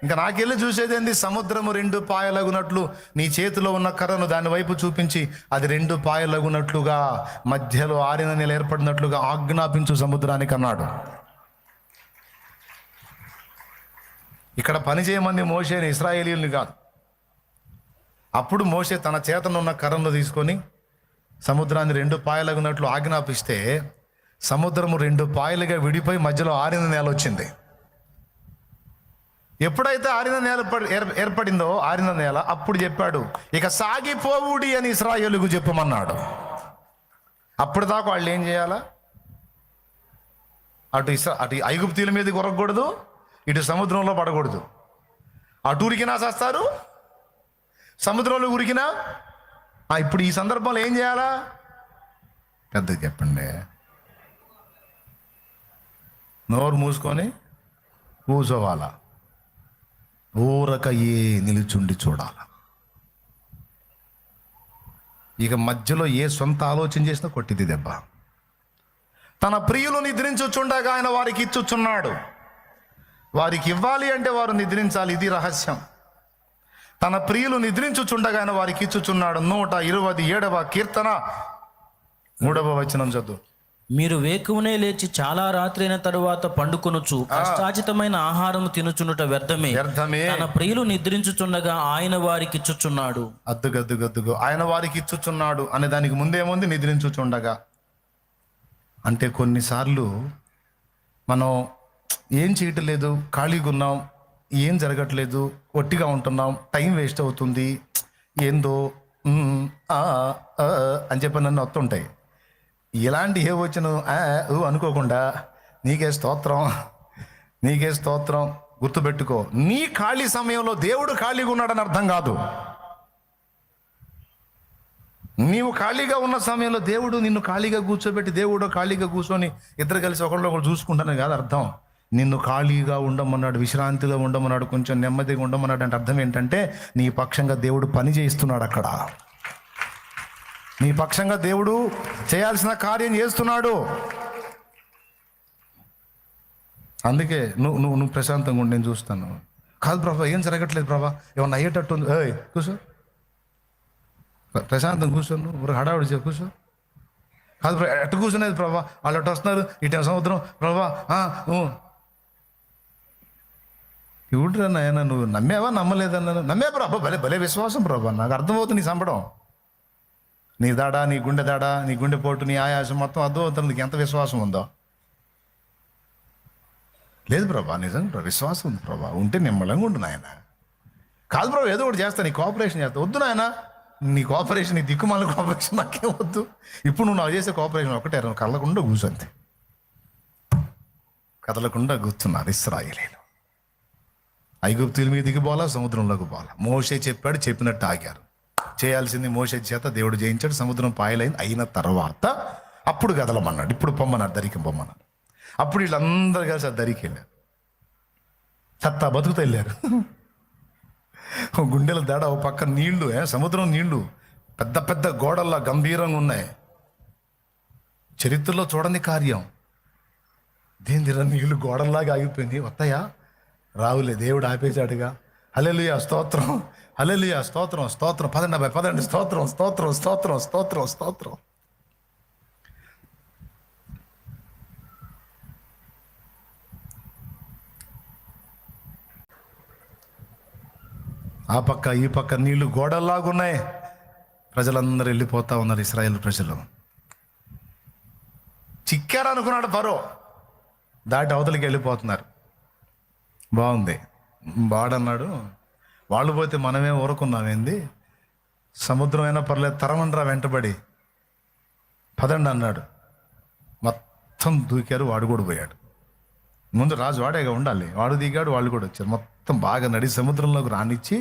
ఇంకా నాకెళ్ళి చూసేది ఏంది? సముద్రము 2 పాయలగునట్లు నీ చేతిలో ఉన్న కర్రను దాని వైపు చూపించి అది 2 పాయలగునట్లుగా మధ్యలో ఆరిన నెల ఏర్పడినట్లుగా ఆజ్ఞాపించు సముద్రానికి అన్నాడు. ఇక్కడ పని చేయమంది మోషేని, ఇశ్రాయేలీయుల్ని కాదు. అప్పుడు మోషే తన చేతనున్న కర్రను తీసుకొని సముద్రాన్ని 2 పాయలగునట్లు ఆజ్ఞాపిస్తే సముద్రము 2 పాయలుగా విడిపోయి మధ్యలో ఆరిన నేల వచ్చింది. ఎప్పుడైతే ఆరిన నేల ఏర్పడిందో, ఆరిన నేల, అప్పుడు చెప్పాడు, ఇక సాగిపోవుడి అని ఇశ్రాయేలుకు చెప్పమన్నాడు. అప్పుడు దాకా వాళ్ళు ఏం చేయాలా? అటు ఐగుప్తీయుల మీదకి ఉరకకూడదు, ఇటు సముద్రంలో పడకూడదు. అటు ఉరికినా చేస్తారు, సముద్రంలో ఉరికినా. ఇప్పుడు ఈ సందర్భంలో ఏం చేయాలా? పెద్దగా చెప్పండి. నోరు మూసుకొని కూర్చోవాలా, ఊరకయే నిలుచుండి చూడాల. ఇక మధ్యలో ఏ సొంత ఆలోచన చేసినా కొట్టిది దెబ్బ. తన ప్రియులు నిద్రించుచుండగా ఆయన వారికి ఇచ్చుచున్నాడు. వారికి ఇవ్వాలి అంటే వారు నిద్రించాలి, ఇది రహస్యం. తన ప్రియులు నిద్రించుచుండగా ఆయన వారికి ఇచ్చుచున్నాడు. 127వ కీర్తన 3వ వచనం చదువు. మీరు వేకువనే లేచి చాలా రాత్రైన తరువాత పండుకొనుచు కష్టాచితమైన ఆహారము తినుచునుట వ్యర్థమే. తన ప్రియులు నిద్రించుచుండగా ఆయన వారికి ఇచ్చుచున్నాడు. అద్దుగద్దుగద్దుగు ఆయన వారికి ఇచ్చుచున్నాడు అనే దానికి ముందేముంది? నిద్రించుచుండగా. అంటే కొన్నిసార్లు మనం ఏం చేయట్లేదు, ఖాళీగా ఉన్నాం, ఏం జరగట్లేదు, ఒట్టిగా ఉంటున్నాం, టైం వేస్ట్ అవుతుంది, ఏందో ఆ, ఆ అని చెప్పి నన్ను వస్తుంటాయి. ఇలాంటి ఏ వచ్చిన అనుకోకుండా నీకే స్తోత్రం, నీకే స్తోత్రం. గుర్తుపెట్టుకో, నీ ఖాళీ సమయంలో దేవుడు ఖాళీగా ఉన్నాడని అర్థం కాదు. నీవు ఖాళీగా ఉన్న సమయంలో దేవుడు నిన్ను ఖాళీగా కూర్చోబెట్టి, దేవుడు ఖాళీగా కూర్చొని ఇద్దరు కలిసి ఒకళ్ళు చూసుకుంటానని కాదు అర్థం. నిన్ను ఖాళీగా ఉండమన్నాడు, విశ్రాంతిలో ఉండమన్నాడు, కొంచెం నెమ్మదిగా ఉండమన్నాడు. అంటే అర్థం ఏంటంటే నీ పక్షంగా దేవుడు పని చేయిస్తున్నాడు. అక్కడ నీ పక్షంగా దేవుడు చేయాల్సిన కార్యం చేస్తున్నాడు. అందుకే నువ్వు ప్రశాంతంగా ఉండి నేను చూస్తాను. కాదు ప్రభా, ఏం జరగట్లేదు ప్రభా, ఏమన్నా అయ్యేటట్టు ఉంది. కూర్చో, ప్రశాంతం కూర్చోను, హడావుడి కూర్చో. కాదు ఎట్టు కూర్చునేది ప్రభా, వాళ్ళు అటు వస్తున్నారు, ఇటు సముద్రం ప్రభా. ఇవుడ్రా నాయన, నువ్వు నమ్మేవా నమ్మలేదన్నాను. నమ్మే ప్రభా, భలే భలే విశ్వాసం ప్రభా, నాకు అర్థమవుతుంది నీ సంబడం, నీ దాడా, నీ గుండె దాడా, నీ గుండె పోటు, నీ ఆయాసం మొత్తం అర్థమవుతుంది. నీకు ఎంత విశ్వాసం ఉందో. లేదు ప్రభా, నిజంగా విశ్వాసం ఉంది ప్రభా, ఉంటే నిమ్మలంగా ఉండు నాయన. కాదు ప్రభా, ఏదో ఒకటి చేస్తా, నీ కోఆపరేషన్ చేస్తా. వద్దు నాయన, నీ కోఆపరేషన్, నీ దిక్కుమాల కోఆపరేషన్ నాకేం వద్దు. ఇప్పుడు నువ్వు నాకు చేసే కోఆపరేషన్ ఒకటే, కదలకుండా కూర్చోంది. కదలకుండా కూర్చున్నారు ఇశ్రాయేలీయులు. ఐగుప్తుల మీదికి పోలా, సముద్రంలోకి పోలా. మోషే చెప్పాడు, చెప్పినట్టు ఆగారు. చేయాల్సింది మోషే చేత దేవుడు చేయించాడు. సముద్రం పాయలైంది. అయిన తర్వాత అప్పుడు కదలమన్నాడు, ఇప్పుడు పొమ్మన్నాడు, దరికి పొమ్మన్నాడు. అప్పుడు వీళ్ళందరూ కలిసి ఆ దరికి వెళ్ళారు. సత్తా బతుకుతూ వెళ్ళారు. గుండెల దాడ, ఒక పక్క నీళ్లు, సముద్రం నీళ్లు పెద్ద పెద్ద గోడల్లా గంభీరంగా ఉన్నాయి. చరిత్రలో చూడని కార్యం. దేనిరా నీళ్లు గోడల్లాగా ఆగిపోయింది, వస్తాయా? రావులే, దేవుడు ఆపేశాడుగా. హల్లెలూయా, స్తోత్రం, హల్లెలూయా, స్తోత్రం, స్తోత్రం. పదండి, స్తోత్రం, స్తోత్రం, స్తోత్రం, స్తోత్రం, స్తోత్రం. ఆ పక్క ఈ పక్క నీళ్లు గోడల్లాగున్నాయి. ప్రజలందరూ వెళ్ళిపోతా ఉన్నారు. ఇశ్రాయేలు ప్రజలు చిక్కారనుకున్నాడు ఫరో, దాటి అవతలికి వెళ్ళిపోతున్నారు. బాగుంది, బాడన్నాడు. వాళ్ళు పోతే మనమే ఊరుకున్నామేంది, సముద్రం అయినా పర్లేదు, తరమండ్రా వెంటబడి, పదండి అన్నాడు. మొత్తం దూకారు. వాడు కూడా పోయాడు. ముందు రాజు వాడేగా ఉండాలి, వాడు దిగాడు, వాళ్ళు కూడా వచ్చారు. మొత్తం బాగా నడి సముద్రంలోకి రానిచ్చి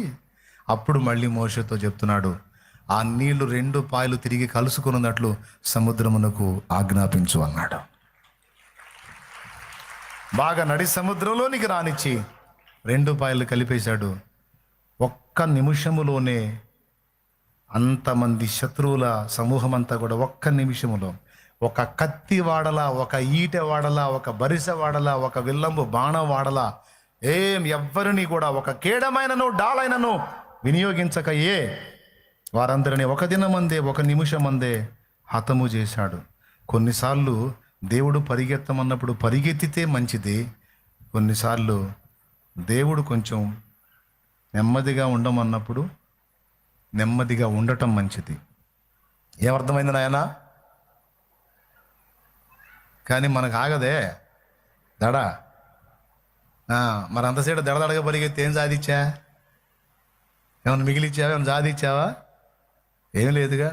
అప్పుడు మళ్ళీ మోషేతో చెప్తున్నాడు, ఆ నీళ్లు 2 పాయలు తిరిగి కలుసుకున్నట్లు సముద్రమునకు ఆజ్ఞాపించు అన్నాడు. బాగా నడి సముద్రంలోనికి రానిచ్చి 2 పాయలు కలిపేశాడు. ఒక్క నిమిషములోనే అంతమంది శత్రువుల సమూహం అంతా కూడా ఒక్క నిమిషములో, ఒక కత్తి వాడలా, ఒక ఈటె వాడలా, ఒక బరిసె వాడలా, ఒక విల్లంబు బాణం వాడలా, ఎవ్వరిని కూడా ఒక కేడమైనను డాలైనను వినియోగించకయే వారందరినీ ఒక దినమందే, ఒక నిమిషమందే హతము చేశాడు. కొన్నిసార్లు దేవుడు పరిగెత్తమన్నప్పుడు పరిగెత్తితే మంచిది, కొన్నిసార్లు దేవుడు కొంచెం నెమ్మదిగా ఉండమన్నప్పుడు నెమ్మదిగా ఉండటం మంచిది. ఏమర్థమైంది నాయనా? కానీ మనకు ఆగదే దడా. మరి అంతసేపు దడదడగా పరిగెత్తి ఏం సాధించా? ఏమన్నా మిగిలిచ్చావా? ఏమైనా సాధించావా? ఏం లేదుగా.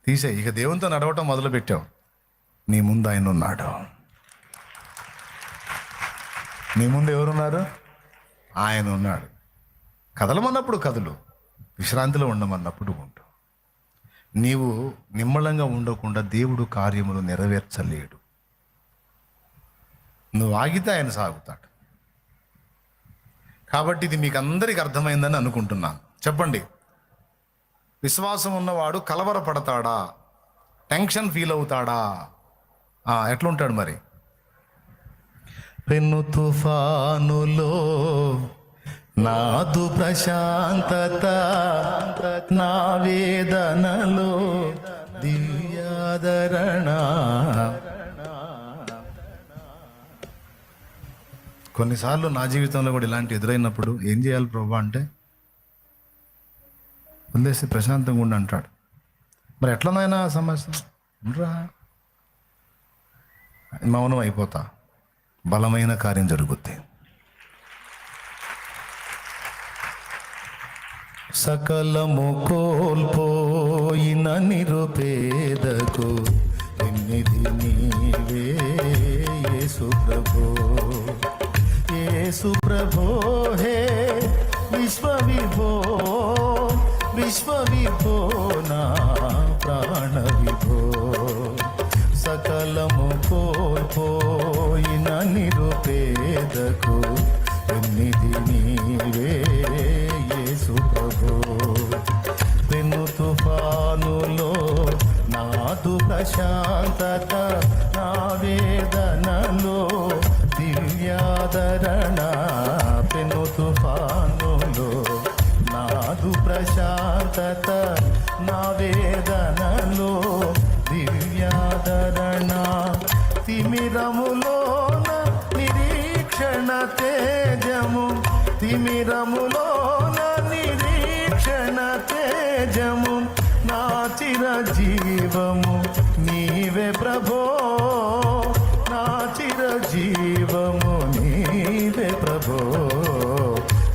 తీసే, ఇక దేవునితో నడవటం మొదలు పెట్టావు. నీ ముందు ఆయన ఉన్నాడు. నీ ముందు ఎవరున్నారు? ఆయన ఉన్నాడు. కదలమన్నప్పుడు కదులు, విశ్రాంతిలో ఉండమన్నప్పుడు ఉండు. నీవు నిమ్మళంగా ఉండకుండా దేవుడు కార్యములు నెరవేర్చలేడు. నువ్వు ఆగితే ఆయన సాగుతాడు. కాబట్టి ఇది మీకు అందరికీ అర్థమైందని అనుకుంటున్నాను. చెప్పండి, విశ్వాసం ఉన్నవాడు కలవరపడతాడా? టెన్షన్ ఫీల్ అవుతాడా? ఎట్లుంటాడు మరి? పెను తుఫానులో నాదు ప్రశాంతత, నా వేదనలో దివ్యాదరణ. కొన్నిసార్లు నా జీవితంలో కూడా ఇలాంటి ఎదురైనప్పుడు ఏం చేయాలి ప్రభా అంటే, వదిలేసి ప్రశాంతంగా ఉండి అంటాడు. మరి ఎట్లనైనా సమస్య రా, మౌనం అయిపోతా, బలమైన కార్యం జరుగుద్ది. సకలము కోల్పోయిన నిరుపేదకు ఎన్నిది నీవే యేసు ప్రభో, యేసు ప్రభో హే విశ్వవిభో, విశ్వవిభో నా ప్రాణ విభో. సకలము కోల్పోయిన నిరుపేదకు ఎన్నిది నీవే యేసు ప్రభో. పెను తుఫానులో నాదు ప్రశాంతత, నా వేదనలో దివ్యాదరణ. పెను తుఫానులో నాదు ప్రశాంతత, నా వేదనలో దివ్యాదరణ. తిమిరములోన నిరీక్షణ తేజము, తిమిరములోన నిరీక్షణ తేజము. నా చిరజీవము నీవే ప్రభో, నా చిరజీవము నీవే ప్రభో.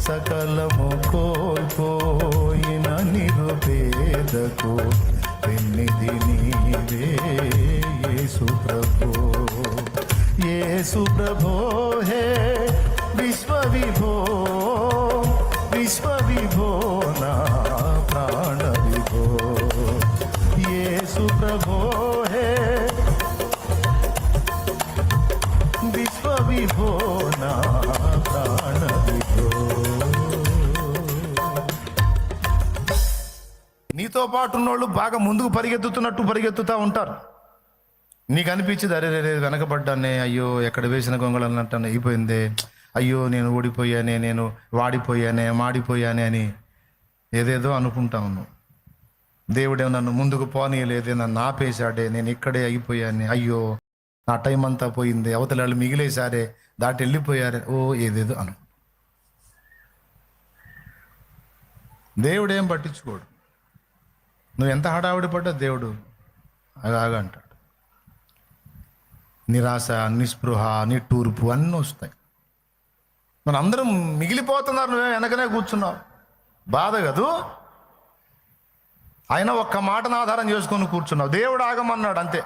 సకలము కోల్పోయిన నిరుపేదకు ఎన్నిది నీవే యేసు ప్రభో, యేసు ప్రభో హే విశ్వవిభో, విశ్వవిభో నా ప్రాణ విభో. యేసు ప్రభో హే విశ్వవిభో నా ప్రాణ విభో. నీతో పాటు ఉన్నోళ్ళు బాగా ముందుకు పరిగెత్తుతున్నట్టు పరిగెత్తుతూ ఉంటారు. నీకు అనిపించింది అరే రే వెనకబడ్డానే, అయ్యో ఎక్కడ వేసిన గొంగళి అన్నట్టు అయిపోయిందే, అయ్యో నేను ఓడిపోయానే, నేను వాడిపోయానే, మాడిపోయానే అని ఏదేదో అనుకుంటా ఉన్నావు. దేవుడే నన్ను ముందుకు పోనీయలేదే, నన్ను ఆపేశాడే, నేను ఇక్కడే అయిపోయానే, అయ్యో నా టైం అంతా పోయింది, అవతల వాళ్ళు మిగిలేశారే, దాటి వెళ్ళిపోయారే, ఓ ఏదేదో అను. దేవుడేం పట్టించుకోడు. నువ్వు ఎంత హడావిడి పడ్డా దేవుడు అలాగా అంటాడు. నిరాశ, నిస్పృహ, నిట్టూర్పు అన్నీ వస్తాయి. మన అందరం మిగిలిపోతున్నారు, నువ్వే వెనకనే కూర్చున్నావు. బాధ కదూ. ఆయన ఒక్క మాటను ఆధారం చేసుకొని కూర్చున్నావు. దేవుడు ఆగమన్నాడు అంతే.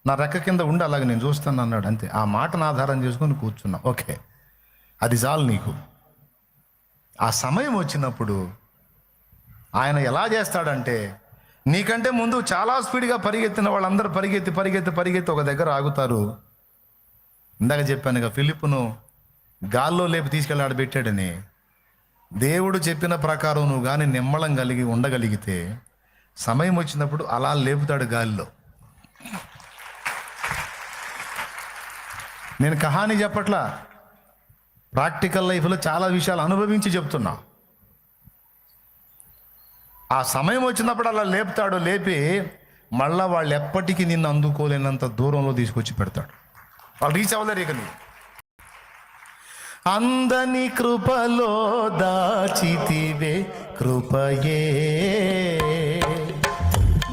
నా రెక్క కింద ఉండి అలాగే నేను చూస్తాను అన్నాడు అంతే. ఆ మాటను ఆధారం చేసుకొని కూర్చున్నావు. ఓకే, అది చాలు నీకు. ఆ సమయం వచ్చినప్పుడు ఆయన ఎలా చేస్తాడంటే, నీకంటే ముందు చాలా స్పీడ్గా పరిగెత్తిన వాళ్ళందరూ పరిగెత్తి పరిగెత్తి పరిగెత్తి ఒక దగ్గర ఆగుతారు. ఇందాక చెప్పానుగా, ఫిలిప్పును గాల్లో లేపి తీసుకెళ్ళి ఆడబెట్టాడని. దేవుడు చెప్పిన ప్రకారం నువ్వు కానీ నిమ్మళం కలిగి ఉండగలిగితే సమయం వచ్చినప్పుడు అలా లేపుతాడు గాలిలో. నేను కహాని చెప్పట్లా, ప్రాక్టికల్ లైఫ్లో చాలా విషయాలు అనుభవించి చెప్తున్నా. ఆ సమయం వచ్చినప్పుడు అలా లేపుతాడు. లేపి మళ్ళా వాళ్ళు ఎప్పటికీ నిన్ను అందుకోలేనంత దూరంలో తీసుకొచ్చి పెడతాడు. వాళ్ళు రీచ్ అవ్వలేరు ఇక. నువ్వు అందని కృపలో దాచితివే కృపయే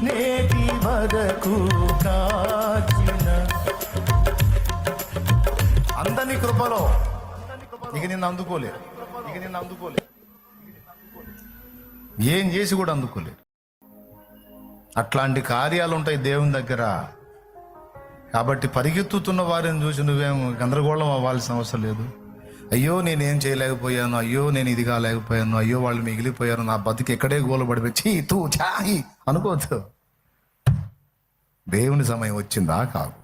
నేటి వరకు కాచిన. అందని కృపలో ఇక నిన్ను అందుకోలేరు, ఇక నిన్ను అందుకోలేరు, ఏం చేసి కూడా అందుకోలేరు. అట్లాంటి కార్యాలు ఉంటాయి దేవుని దగ్గర. కాబట్టి పరిగెత్తుతున్న వారిని చూసి నువ్వేం గందరగోళం అవ్వాల్సిన అవసరం లేదు. అయ్యో నేనేం చేయలేకపోయాను, అయ్యో నేను ఇది కాలేకపోయాను, అయ్యో వాళ్ళు మిగిలిపోయారు, నా బతికి ఎక్కడే గోలబడిపోయి తూ చాయి అనుకోవద్దు. దేవుని సమయం వచ్చిందా కాదు,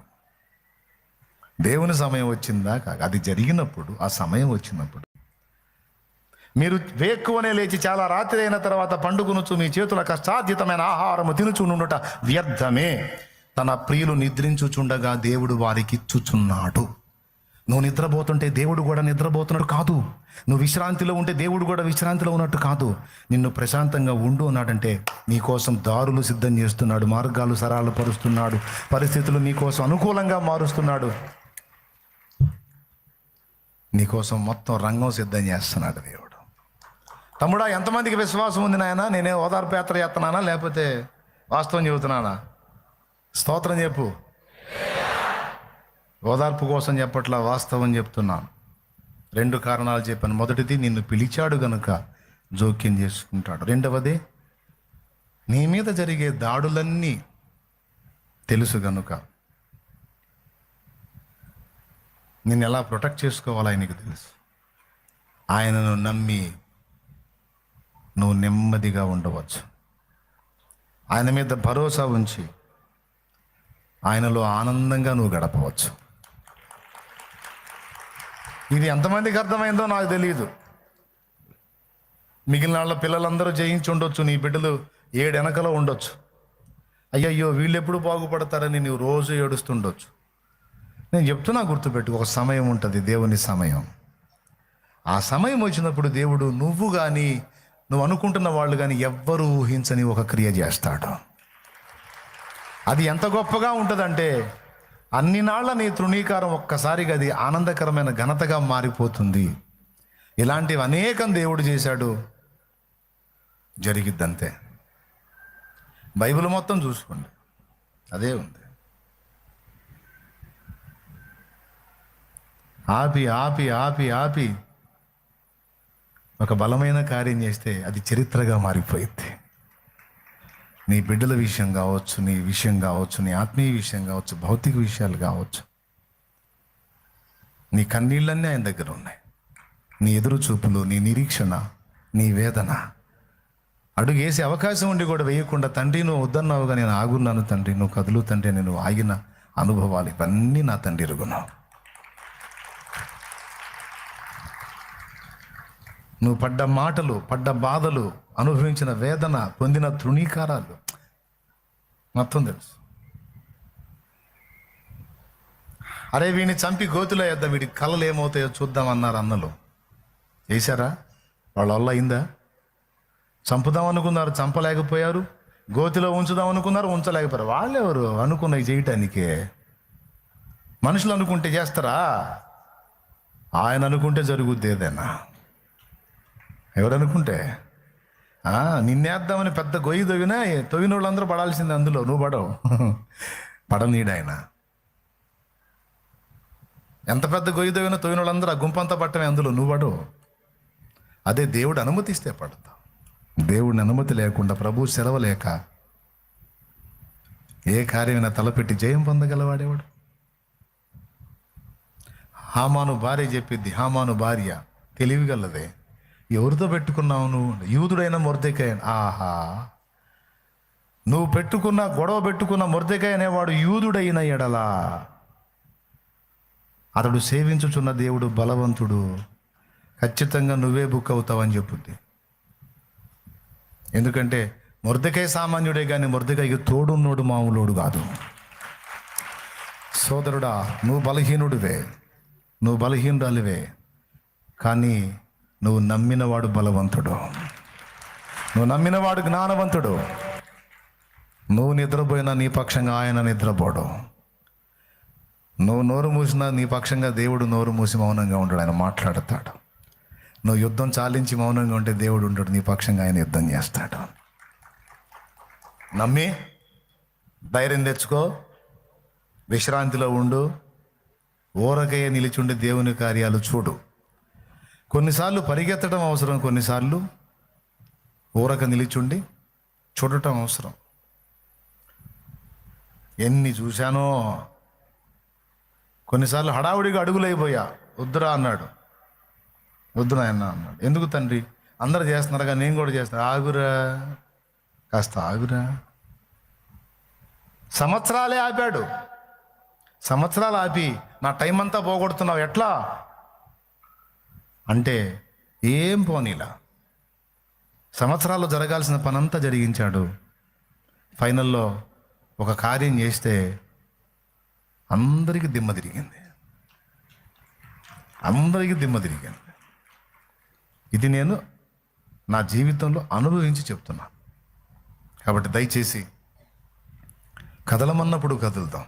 దేవుని సమయం వచ్చిందా కాదు. అది జరిగినప్పుడు, ఆ సమయం వచ్చినప్పుడు మీరు వేక్కువనే లేచి చాలా రాత్రి అయిన తర్వాత పండుకొనుచు మీ చేతుల కష్టార్జితమైన ఆహారము తినుచునుండుట వ్యర్థమే. తన ప్రియులు నిద్రించుచుండగా దేవుడు వారికి ఇచ్చుచున్నాడు. నువ్వు నిద్రపోతుంటే దేవుడు కూడా నిద్రపోతున్నాడు కాదు. నువ్వు విశ్రాంతిలో ఉంటే దేవుడు కూడా విశ్రాంతిలో ఉన్నట్టు కాదు. నిన్ను ప్రశాంతంగా ఉండు అన్నాడంటే నీకోసం దారులు సిద్ధం చేస్తున్నాడు, మార్గాలు సరళపరుస్తున్నాడు, పరిస్థితులు నీకోసం అనుకూలంగా మారుస్తున్నాడు, నీకోసం మొత్తం రంగం సిద్ధం చేస్తున్నాడు దేవుడు. తమ్ముడా, ఎంతమందికి విశ్వాసం ఉంది నాయన? నేనే ఓదార్పు యాత్ర చేస్తున్నానా లేకపోతే వాస్తవం చెబుతున్నానా? స్తోత్రం చెప్పు. ఓదార్పు కోసం చెప్పట్లా, వాస్తవం చెప్తున్నాను. 2 కారణాలు చెప్పాను. మొదటిది, నిన్ను పిలిచాడు గనుక జోక్యం చేసుకుంటాడు. రెండవది, నీ మీద జరిగే దాడులన్నీ తెలుసు గనుక నిన్ను ఎలా ప్రొటెక్ట్ చేసుకోవాలో ఆయనకు తెలుసు. ఆయనను నమ్మి నువ్వు నెమ్మదిగా ఉండవచ్చు. ఆయన మీద భరోసా ఉంచి ఆయనలో ఆనందంగా నువ్వు గడపవచ్చు. ఇది ఎంతమందికి అర్థమైందో నాకు తెలియదు. మిగిలిన వాళ్ళ పిల్లలందరూ జయించి ఉండొచ్చు, నీ బిడ్డలు 7 వెనకలో ఉండొచ్చు. అయ్యయ్యో వీళ్ళు ఎప్పుడు బాగుపడతారని నువ్వు రోజు ఏడుస్తుండొచ్చు. నేను చెప్తున్నా, గుర్తుపెట్టు, ఒక సమయం ఉంటుంది, దేవుని సమయం. ఆ సమయం వచ్చినప్పుడు దేవుడు నువ్వు కానీ నువ్వు అనుకుంటున్న వాళ్ళు కానీ ఎవ్వరూ ఊహించని ఒక క్రియ చేస్తాడు. అది ఎంత గొప్పగా ఉంటుందంటే అన్ని నాళ్ళ నీ తృణీకారం ఒక్కసారిగా అది ఆనందకరమైన ఘనతగా మారిపోతుంది. ఇలాంటివి అనేకం దేవుడు చేశాడు, జరిగిద్దంతే. బైబిల్ మొత్తం చూసుకోండి, అదే ఉంది. ఆపి ఆపి ఆపి ఆపి ఒక బలమైన కార్యం చేస్తే అది చరిత్రగా మారిపోయింది. నీ బిడ్డల విషయం కావచ్చు, నీ విషయం కావచ్చు, నీ ఆత్మీయ విషయం కావచ్చు, భౌతిక విషయాలు కావచ్చు. నీ కన్నీళ్ళన్నీ ఆయన దగ్గర ఉన్నాయి. నీ ఎదురు చూపులు, నీ నిరీక్షణ, నీ వేదన. అడుగు వేసే అవకాశం ఉండి కూడా వేయకుండా, తండ్రి నువ్వు వద్దన్నావుగా నేను ఆగున్నాను తండ్రి, నువ్వు కదులు తండ్రి, నేను ఆగిన అనుభవాలు ఇవన్నీ నా తండ్రి ఎరుగున్నావు. నువ్వు పడ్డ మాటలు, పడ్డ బాధలు, అనుభవించిన వేదన, పొందిన తృణీకారాలు మొత్తం తెలుసు. అరే వీడిని చంపి గోతులో వేద్దాం, వీడి కళలు ఏమవుతాయో చూద్దాం అన్నారు అన్నలు. చేశారా? వాళ్ళ వల్ల అయిందా? చంపుదాం అనుకున్నారు, చంపలేకపోయారు. గోతిలో ఉంచుదాం అనుకున్నారు, ఉంచలేకపోయారు. వాళ్ళెవరు అనుకున్నవి చేయటానికే? మనుషులు అనుకుంటే చేస్తారా? ఆయన అనుకుంటే జరుగుద్ది ఏదైనా. ఎవరనుకుంటే నిన్నేద్దామని పెద్ద గొయ్యి తవ్విన వాళ్ళందరూ పడాల్సిందే, అందులో నువ్వు పడవు. పడనీడు ఆయన. ఎంత పెద్ద గొయ్యి తవ్విన వాళ్ళందరూ ఆ గుంపంతా పట్టమే, అందులో నువ్వు పడవు. అదే దేవుడు అనుమతిస్తే పడతావు. దేవుడిని అనుమతి లేకుండా, ప్రభు సెలవు లేక ఏ కార్యమైనా తలపెట్టి జయం పొందగలవాడేవాడు? హామాను భార్య చెప్పిద్ది, హామాను భార్య తెలివిగలదే. ఎవరితో పెట్టుకున్నావు నువ్వు? యూదుడైన మొర్దెకాయ. ఆహా, నువ్వు గొడవ పెట్టుకున్న మొర్దెకాయ అనేవాడు యూదుడైన ఎడలా అతడు సేవించుచున్న దేవుడు బలవంతుడు, ఖచ్చితంగా నువ్వే బుక్ అవుతావని చెప్పుద్ది. ఎందుకంటే మొర్దెకాయ సామాన్యుడే కానీ మొర్దెకాయకి తోడున్నోడు మామూలోడు కాదు. సోదరుడా, నువ్వు బలహీనుడివే, నువ్వు బలహీనురాలివే, కానీ నువ్వు నమ్మినవాడు బలవంతుడు, నువ్వు నమ్మినవాడు జ్ఞానవంతుడు. నువ్వు నిద్రపోయినా నీ పక్షంగా ఆయన నిద్రపోడు. నువ్వు నోరు మూసినా నీ పక్షంగా దేవుడు నోరు మూసి మౌనంగా ఉంటాడు, ఆయన మాట్లాడతాడు. నువ్వు యుద్ధం చాలించి మౌనంగా ఉంటే దేవుడు ఉంటాడు, నీ పక్షంగా ఆయన యుద్ధం చేస్తాడు. నమ్మి ధైర్యం తెచ్చుకో, విశ్రాంతిలో ఉండు, ఊరకయ్య నిలిచుండి దేవుని కార్యాలు చూడు. కొన్నిసార్లు పరిగెత్తడం అవసరం, కొన్నిసార్లు ఊరక నిలిచుండి చూడటం అవసరం. ఎన్ని చూశానో. కొన్నిసార్లు హడావుడిగా అడుగులైపోయా, వద్దురా అన్నాడు. వద్దు నాయన అన్నాడు. ఎందుకు తండ్రి? అందరు చేస్తున్నారుగా, నేను కూడా చేస్తున్నా. ఆగురా, కాస్త ఆగురా. సంవత్సరాలే ఆపాడు. సంవత్సరాలు ఆపి నా టైం అంతా పోగొడుతున్నావు ఎట్లా అంటే ఏం పోనీలా. సంవత్సరాల్లో జరగాల్సిన పనంతా జరిగించాడు. ఫైనల్లో ఒక కార్యం చేస్తే అందరికీ దిమ్మ తిరిగింది. ఇది నేను నా జీవితంలో అనుభవించి చెప్తున్నా. కాబట్టి దయచేసి కదలమన్నప్పుడు కదులుదాం,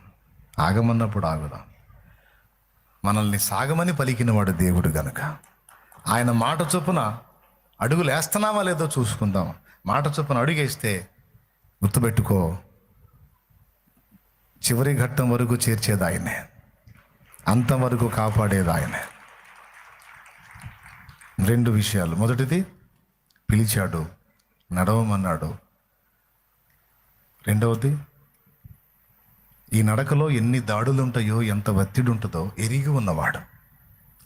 ఆగమన్నప్పుడు ఆగుదాం. మనల్ని సాగమని పలికినవాడు దేవుడు గనుక ఆయన మాట చొప్పున అడుగులు వేస్తున్నామా లేదో చూసుకుందాం. మాట చొప్పున అడుగేస్తే గుర్తుపెట్టుకో, చివరి ఘట్టం వరకు చేర్చేది ఆయనే, అంతం వరకు కాపాడేది ఆయనే. 2 విషయాలు. మొదటిది, పిలిచాడు, నడవమన్నాడు. రెండవది, ఈ నడకలో ఎన్ని దాడులు ఉంటాయో, ఎంత ఒత్తిడి ఉంటుందో ఎరిగి ఉన్నవాడు.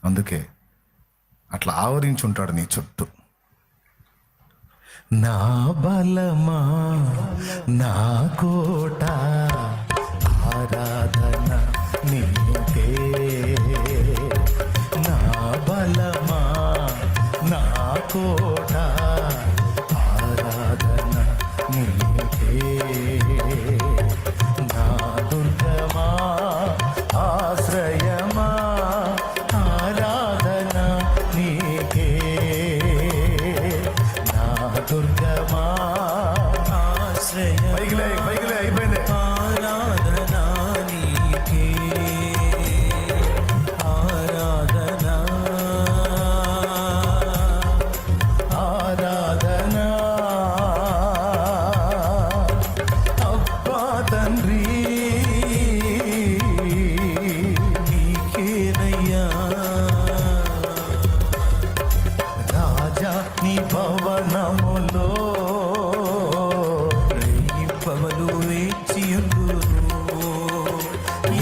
అందుకే అట్లా ఆవరించుంటాడు నీ చుట్టూ. నా బలమా, నా కోట, ఆరాధన నీకే. నా బలమా, నా కోట, ఆరాధన నీకే. నా దుర్గమా, ఆశ్రయమా, ఆరాధన నీకే. నా దుర్గమా, ఆశ్రయమా, అయిపోయింది. ఆరాధన నీకే, ఆరాధన, ఆరాధన. అబ్బా తండ్రి నీకేనయ్యా. రాజా నీ భవనములో పవలు వేచియుందురు.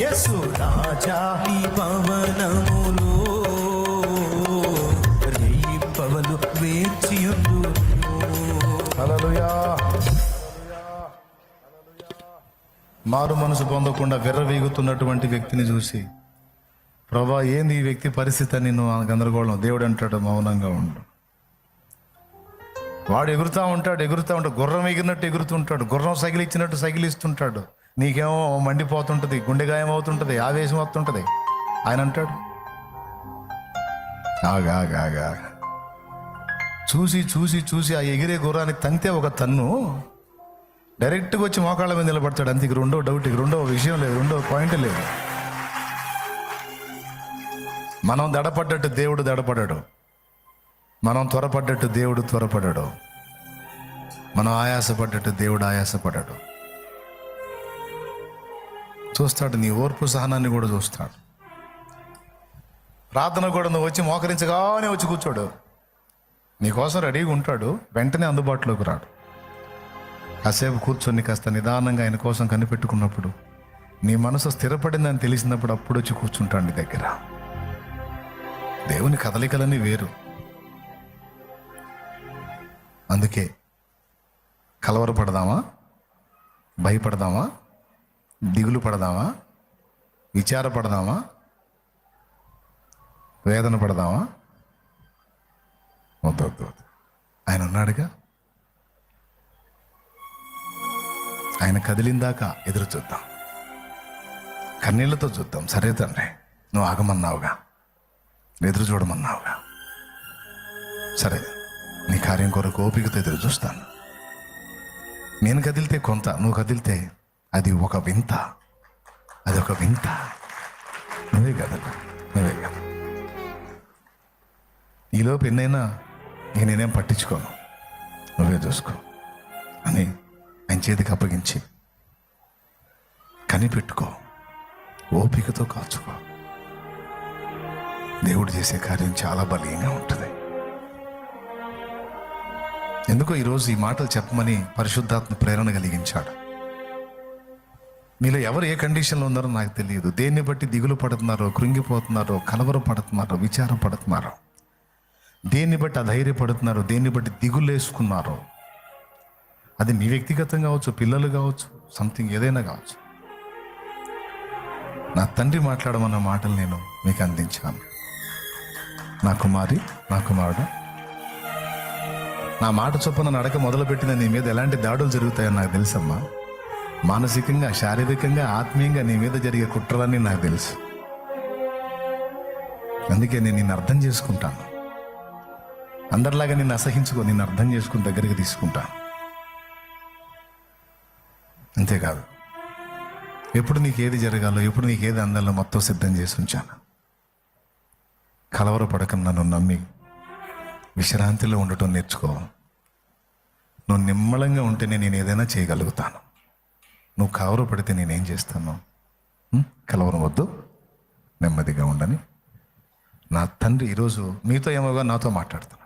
యేసు రాజా నీ పవనములో పవలు వేచియుందురు. హల్లెలూయా. మారు మనసు పొందకుండా విర్రవీగుతున్నటువంటి వ్యక్తిని చూసి, ప్రభా ఏంది ఈ వ్యక్తి పరిస్థితి అని నువ్వు గందరగోళం. దేవుడు అంటాడు, మౌనంగా ఉండు. వాడు ఎగురుతూ ఉంటాడు, గుర్రం ఎగిరినట్టు ఎగురుతుంటాడు, గుర్రం సగిలిచ్చినట్టు సగిలిస్తుంటాడు. నీకేమో మండిపోతుంటుంది, గుండె గాయం అవుతుంటుంది, ఆవేశం వస్తుంటుంది. ఆయన అంటాడు, ఆగా. చూసి చూసి చూసి ఆ ఎగిరే గుర్రానికి తంతే ఒక తన్ను, డైరెక్ట్గా వచ్చి మోకాళ్ళ మీద నిలబడతాడు. అంతే. ఇక రెండో డౌట్, ఇక రెండో విషయం లేదు, రెండో పాయింట్ లేదు. మనం దడపడ్డట్టు దేవుడు దడపడ్డాడు, మనం త్వరపడ్డట్టు దేవుడు త్వరపడ్డాడు, మనం ఆయాసపడ్డట్టు దేవుడు ఆయాసపడ్డాడు. చూస్తాడు, నీ ఓర్పు సహనాన్ని కూడా చూస్తాడు. ప్రార్థన కూడా నువ్వు వచ్చి మోకరించగానే వచ్చి కూర్చోడు, నీకోసం రెడీగా ఉంటాడు, వెంటనే అందుబాటులోకి రాడు. కాసేపు కూర్చొని కాస్త నిదానంగా ఆయన కోసం కనిపెట్టుకున్నప్పుడు, నీ మనసు స్థిరపడిందని తెలిసినప్పుడు అప్పుడు వచ్చి కూర్చుంటాడు నీ దగ్గర. దేవుని కదలికలన్నీ వేరు. అందుకే కలవరపడదామా, భయపడదామా, దిగులు పడదామా, విచారపడదామా, వేదన పడదామా? వద్దు. ఆయన ఉన్నాడుగా. ఆయన కదిలిందాకా ఎదురు చూద్దాం, కన్నీళ్లతో చూద్దాం. సరే తండ్రి, నువ్వు ఆగమన్నావుగా, ఎదురు చూడమన్నావుగా, సరే నీ కార్యం కొరకు ఓపికతో ఎదురు చూస్తాను. నేను కదిలితే కొంత, నువ్వు కదిలితే అది ఒక వింత, అది ఒక వింత. నువ్వే కదలు. ఈలోపు ఎన్నైనా నేనేం పట్టించుకోను, నువ్వే చూసుకో అని ఆయన చేతికి అప్పగించి కనిపెట్టుకో, ఓపికతో కాచుకో. దేవుడు చేసే కార్యం చాలా బలీయంగా ఉంటుంది. ఎందుకో ఈరోజు ఈ మాటలు చెప్పమని పరిశుద్ధాత్మ ప్రేరణ కలిగించాడు. మీలో ఎవరు ఏ కండిషన్లో ఉన్నారో నాకు తెలియదు. దేన్ని బట్టి దిగులు పడుతున్నారో, కృంగిపోతున్నారో, కలవరపడుతున్నారో, విచారపడుతున్నారో, దేన్ని బట్టి అధైర్యపడుతున్నారో, దేన్ని బట్టి దిగులేసుకున్నారో, అది మీ వ్యక్తిగతంగా కావచ్చు, పిల్లలు కావచ్చు, సంథింగ్ ఏదైనా కావచ్చు. నా తండ్రి మాట్లాడమన్న మాటలు నేను మీకు అందించాను. నా కుమారి, నా కుమారుడు, నా మాట చొప్పున నడక మొదలుపెట్టిన నీ మీద ఎలాంటి దాడులు జరుగుతాయని నాకు తెలుసమ్మా. మానసికంగా, శారీరకంగా, ఆత్మీయంగా నీ మీద జరిగే కుట్రలన్నీ నాకు తెలుసు. అందుకే నేను నిన్ను అర్థం చేసుకుంటాను. అందరిలాగా నిన్ను అసహించుకో, నిన్ను అర్థం చేసుకుని దగ్గరికి తీసుకుంటాను. అంతేకాదు, ఎప్పుడు నీకు ఏది జరగాలో, ఎప్పుడు నీకు ఏది అందాలో మొత్తం సిద్ధం చేసి ఉంచాను. కలవరపడక నన్ను నమ్మి విశ్రాంతిలో ఉండటం నేర్చుకో. నువ్వు నిమ్మలంగా ఉంటేనే నేను ఏదైనా చేయగలుగుతాను. నువ్వు కలవరపడితే నేనేం చేస్తాను? కలవరం వద్దు, నెమ్మదిగా ఉండని నా తండ్రి ఈరోజు మీతో ఏమోగా నాతో మాట్లాడుతున్నాడు.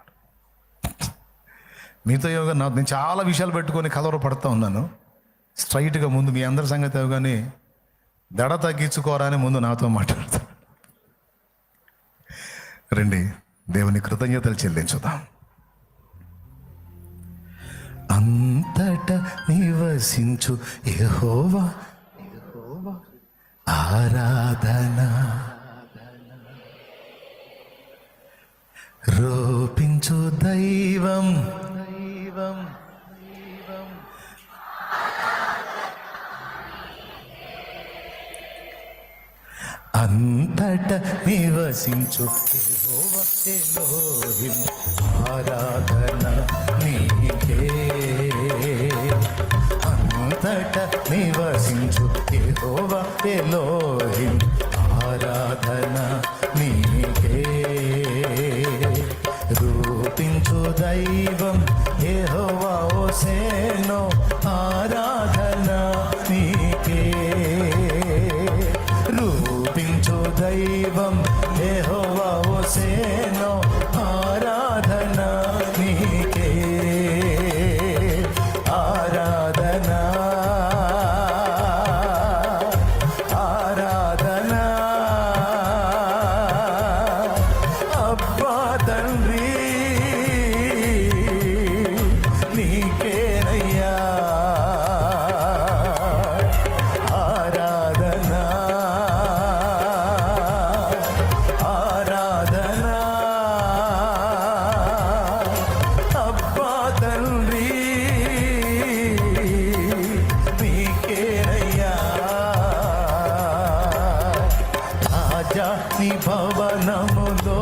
మీతో యోగా నేను చాలా విషయాలు పెట్టుకొని కలవర పడుతూ ఉన్నాను. స్ట్రైట్గా ముందు మీ అందరి సంగతి యోగాని దడ తగ్గించుకోరా అని ముందు నాతో మాట్లాడతాను. రండి, దేవుని కృతజ్ఞతలు చెల్లించుదాం. అంతట నివసించు యెహోవా ఆరాధన, రూపించు దైవం అంతట నివసించు యెహోవా ఎలోహిం ఆరాధన నీకే. అంతట నివసించు యెహోవా ఎలోహిం ఆరాధన నీకే. రూపించు దైవం యెహోవా హోసేనో ఆరాధన నీకే. రూపించు దైవం యెహోవా హోసేనో ఆరాధన నీకే. ఆరాధన ఆరాధన అబ్బా తండ్రి నీకేనయ్యా. ఆరాధన ఆరాధన అబ్బా తండ్రి నీకేనయ్యా. రాజా నీ భవనములో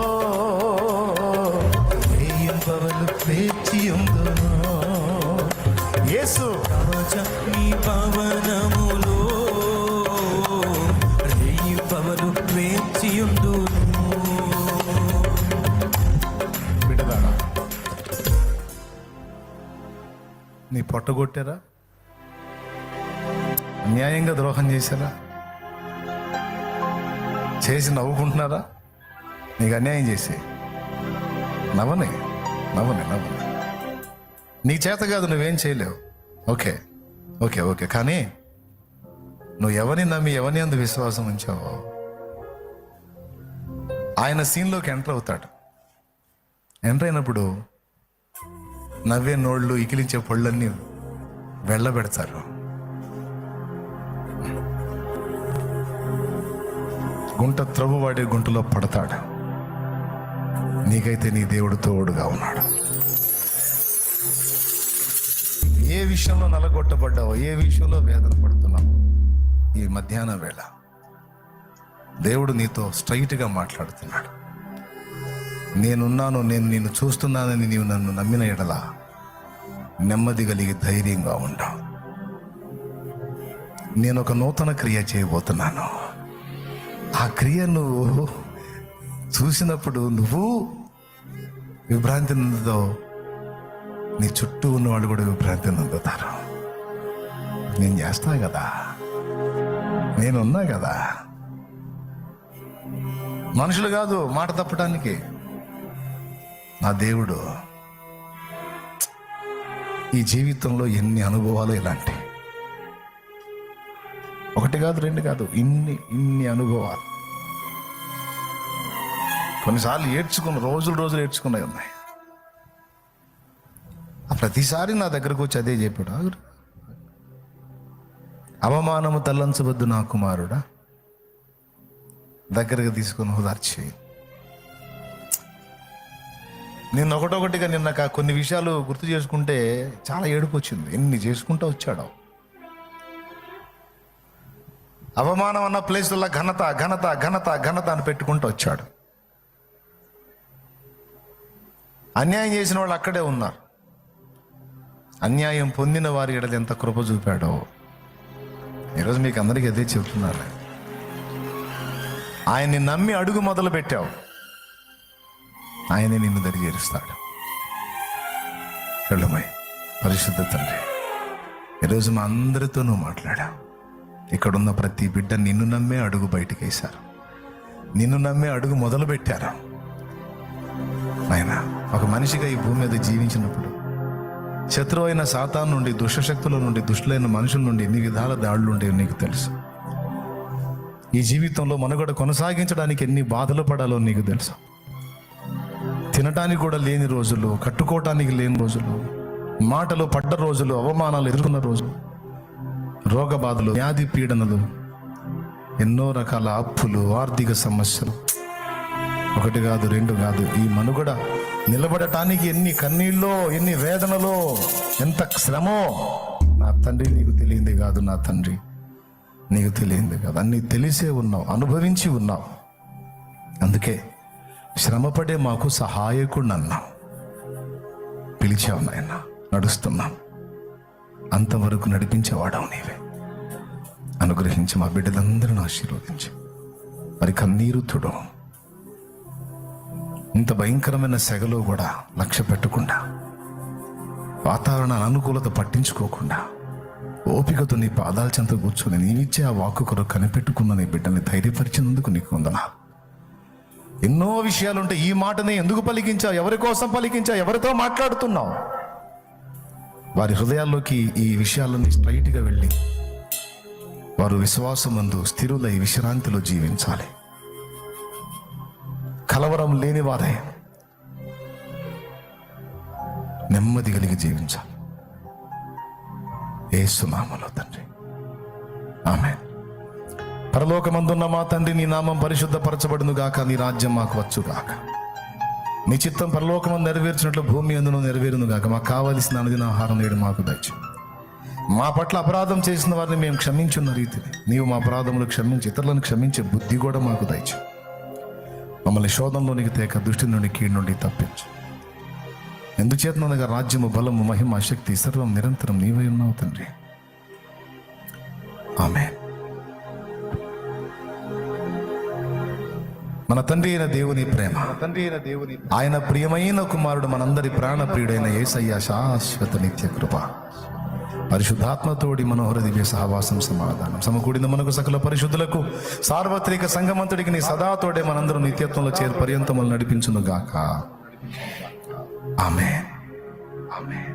వేయింపవలు వేచియుందును. యేసు రాజా నీ భవనములో రేయింపవలు వేచియుందును. బిడ్డలారా, నీ పొట్టగొట్టారా? అన్యాయంగా ద్రోహం చేశారా? చేసి నవ్వుకుంటున్నారా? నీకు అన్యాయం చేసి నవ్వని నవ్వని నవ్వని నీ చేత కాదు, నువ్వేం చేయలేవు. ఓకే ఓకే ఓకే కానీ నువ్వు ఎవరిని నమ్మి ఎవరిని అందు విశ్వాసం ఉంచావో ఆయన సీన్లోకి ఎంటర్ అవుతాడు. ఎంటర్ అయినప్పుడు నవ్వే నోళ్ళు, ఇకిలించే పళ్ళన్నీ వెళ్ళబెడతారు. గుంట త్రవ్వువాడి గుంటలో పడతాడు. నీకైతే నీ దేవుడు తోడుగా ఉన్నాడు. ఏ విషయంలో నలగొట్టబడ్డావో, ఏ విషయంలో వేదన పడుతున్నావు, ఈ మధ్యాహ్నం వేళ దేవుడు నీతో స్ట్రైట్గా మాట్లాడుతున్నాడు. నేనున్నాను, నేను నిన్ను చూస్తున్నానని నీవు నన్ను నమ్మిన ఎడల నెమ్మది కలిగి ధైర్యంగా ఉంటావు. నేను ఒక నూతన క్రియ చేయబోతున్నాను. ఆ క్రియ నువ్వు చూసినప్పుడు నువ్వు విభ్రాంతి నందుతో నీ చుట్టూ ఉన్న వాళ్ళు కూడా విభ్రాంతి నందుతారు. నేను చేస్తా కదా, నేనున్నా కదా. మనుషులు కాదు మాట తప్పడానికి, నా దేవుడు. ఈ జీవితంలో ఎన్ని అనుభవాలు ఇలాంటి, ఒకటి కాదు రెండు కాదు, ఇన్ని అనుభవాలు. కొన్నిసార్లు రోజులు ఏడ్చుకున్నవి ఉన్నాయి. ప్రతిసారి నా దగ్గరకు వచ్చి అదే చెప్పాడు, అవమానము తల్లంచవద్దు నా కుమారుడా, దగ్గరకు తీసుకుని ఓదార్చి. నిన్న ఒకటొకటిగా నిన్న కొన్ని విషయాలు గుర్తు చేసుకుంటే చాలా ఏడుపు వచ్చింది. ఎన్ని చేసుకుంటూ వచ్చాడు. అవమానం అన్న ప్లేస్లో ఘనత ఘనత ఘనత ఘనత అని పెట్టుకుంటూ వచ్చాడు. అన్యాయం చేసిన వాళ్ళు అక్కడే ఉన్నారు. అన్యాయం పొందిన వారి ఎడల ఎంత కృప చూపాడో ఈరోజు మీకు అందరికీ అదే చెబుతున్నారు. ఆయన్ని నమ్మి అడుగు మొదలు పెట్టావు, ఆయనే నిన్ను దరిచేరుస్తాడు. కళ్ళమై పరిశుద్ధ తండ్రి, ఈరోజు మా అందరితో నువ్వు మాట్లాడావు. ఇక్కడున్న ప్రతి బిడ్డ నిన్ను నమ్మే అడుగు బయటికి వేశారు, నిన్ను నమ్మే అడుగు మొదలు పెట్టారు. ఆయన ఒక మనిషిగా ఈ భూమి మీద జీవించినప్పుడు శత్రువు అయిన సాతాను నుండి, దుష్టశక్తుల నుండి, దుష్టులైన మనుషుల నుండి ఎన్ని విధాల దాడులు ఉంటాయో నీకు తెలుసు. ఈ జీవితంలో మనుగడ కొనసాగించడానికి ఎన్ని బాధలు పడాలో నీకు తెలుసు. తినటానికి కూడా లేని రోజులు, కట్టుకోవటానికి లేని రోజులు, మాటలు పడ్డ రోజులు, అవమానాలు ఎదుర్కొన్న రోజులు, రోగ బాధలు, వ్యాధి పీడనలు, ఎన్నో రకాల అప్పులు, ఆర్థిక సమస్యలు, ఒకటి కాదు రెండు కాదు. ఈ మనుగడ నిలబడటానికి ఎన్ని కన్నీళ్ళో, ఎన్ని వేదనలో, ఎంత శ్రమో నా తండ్రి నీకు తెలియంది కాదు. నా తండ్రి నీకు తెలియంది కాదు. అన్నీ తెలిసే ఉన్నావు, అనుభవించి ఉన్నావు. అందుకే శ్రమపడే మాకు సహాయకుడు అన్నావు. పిలిచావు నాయన, నడుస్తున్నాం. అంతవరకు నడిపించేవాడావు నీవే. అనుగ్రహించి మా బిడ్డలందరిని ఆశీర్వదించి మరి కన్నీరు తుడు. ఇంత భయంకరమైన సెగలో కూడా లక్ష్య పెట్టకుండా, వాతావరణ అనుకూలత పట్టించుకోకుండా, ఓపికతో నీ పాదాల చెంత కూర్చొని నీవిచ్చే ఆ వాక్కు కొరకు కనిపెట్టుకున్న నీ బిడ్డల్ని ధైర్యపరిచినందుకు నీకు వందనాలు. ఎన్నో విషయాలుంటే ఈ మాటని ఎందుకు పలికించావు, ఎవరి కోసం పలికించావు, ఎవరితో మాట్లాడుతున్నావు? వారి హృదయాల్లోకి ఈ విషయాలన్నీ స్ట్రైట్గా వెళ్ళి వారు విశ్వాసమందు స్థిరులై విశ్రాంతిలో జీవించాలి. కలవరం లేని వారే నెమ్మది కలిగి జీవించాలి. యేసు నామములో తండ్రి, ఆమేన్. పరలోకమందున్న మా తండ్రి, నీ నామం పరిశుద్ధపరచబడును గాక, నీ రాజ్యం మాకు వచ్చు గాక, నీ చిత్తం పరలోకమందు నెరవేర్చినట్లు భూమి అందును నెరవేరును గాక. మాకు కావలసిన అనుదిన ఆహారం నేడు మాకు దయచేయి. మా పట్ల అపరాధం చేసిన వారిని మేము క్షమించున్న రీతిని నీవు మా అపరాధములు క్షమించి ఇతరులను క్షమించే బుద్ధి కూడా మాకు దయచేయి. మమ్మల్ని శోధంలోనికి తేక దుష్టి నుండి, కీడు నుండి తప్పించు. ఎందుచేతనగా రాజ్యము, బలము, మహిమ, శక్తి సర్వం నిరంతరం నీవై ఉన్నావు తండ్రి. ఆమేన్. మన తండ్రి అయిన దేవుని ప్రేమ, ఆయన ప్రియమైన కుమారుడు మనందరి ప్రాణ ప్రియుడైన యేసయ్య శాశ్వత నిత్య కృప, పరిశుద్ధాత్మతోడి మనోహర దివ్య సహవాసం, సమాధానం సమకూడిన మనకు సకల పరిశుద్ధులకు సార్వత్రిక సంగమంతుడికి నీ సదాతోడే మనందరూ నిత్యత్వంలో చేరు పర్యంతములు నడిపించును గాక. ఆమేన్. ఆమేన్.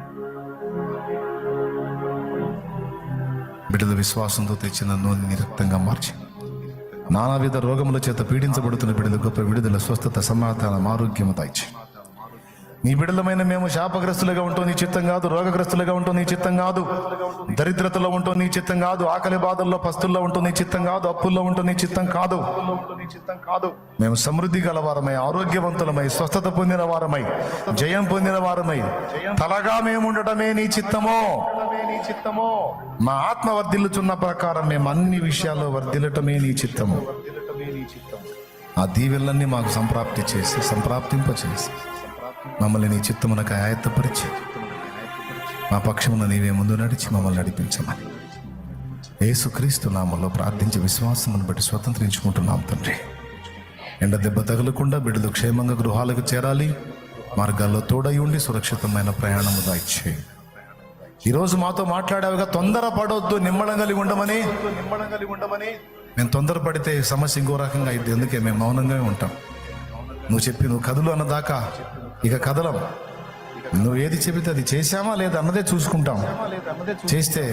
బిడ్డల విశ్వాసంతో తెచ్చిన నూనెని రక్తంగా మార్చి నానావిధ రోగముల చేత పీడించబడుతున్న బిడ్డల గొప్ప విడుదల, స్వస్థత, సమాధానం, ఆరోగ్యము దయచి. నీ బిడ్డలమైన మేము శాపగ్రస్తులుగా ఉంటాం నీ చిత్తం కాదు, రోగగ్రస్తులుగా ఉంటాం నీ చిత్తం కాదు, దరిద్రతలో ఉంటాం నీ చిత్తం కాదు, ఆకలి బాధల్లో పస్తుల్లో ఉంటాం నీ చిత్తం కాదు, అప్పుల్లో ఉంటాం నీ చిత్తం కాదు. మేము సమృద్ధి గలవారమై, ఆరోగ్యవంతులమై, స్వస్థత పొందిన వారమై, జయం పొందిన వారమై తలగా మేము ఉండటమే నీ చిత్తమో. మా ఆత్మ వర్ధిల్లుచున్న ప్రకారం మేము అన్ని విషయాల్లో వర్ధిల్లటమే నీ చిత్తము. ఆ దీవెనలన్నీ మాకు సంప్రాప్తింపచేసి మమ్మల్ని నీ చిత్తమునకు ఆయత్తపరిచి మా పక్షమున నీవే ముందు నడిచి మమ్మల్ని నడిపించమని యేసుక్రీస్తు నామములో ప్రార్థించి విశ్వాసమును బట్టి స్వతంత్రించుకుంటున్నాం తండ్రి. ఎండ దెబ్బ తగలకుండా బిడ్డలు క్షేమంగా గృహాలకు చేరాలి. మార్గాల్లో తోడై ఉండి సురక్షితమైన ప్రయాణము దాయిచ్చే. ఈరోజు మాతో మాట్లాడావుగా, తొందర పడొద్దు, నిమ్మడం కలిగి ఉండమని. మేము తొందరపడితే సమస్య ఇంకో రకంగా అయింది. అందుకే మేము మౌనంగానే ఉంటాం. నువ్వు కదులు అన్నదాకా ఇక కదలం. నువ్వు ఏది చెబితే అది చేశామా లేదా అన్నదే చూసుకుంటాం. చేస్తే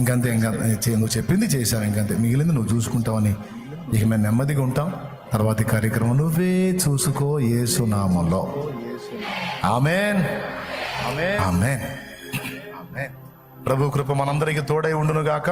ఇంకంతే, నువ్వు చెప్పింది చేశావు, ఇంకంతే, మిగిలింది నువ్వు చూసుకుంటావని ఇక మేము నెమ్మదిగా ఉంటాం. తర్వాతి కార్యక్రమం నువ్వే చూసుకో యేసు నామములో. ఆమేన్. ఆమేన్. ప్రభు కృప మనందరికీ తోడై ఉండును గాక.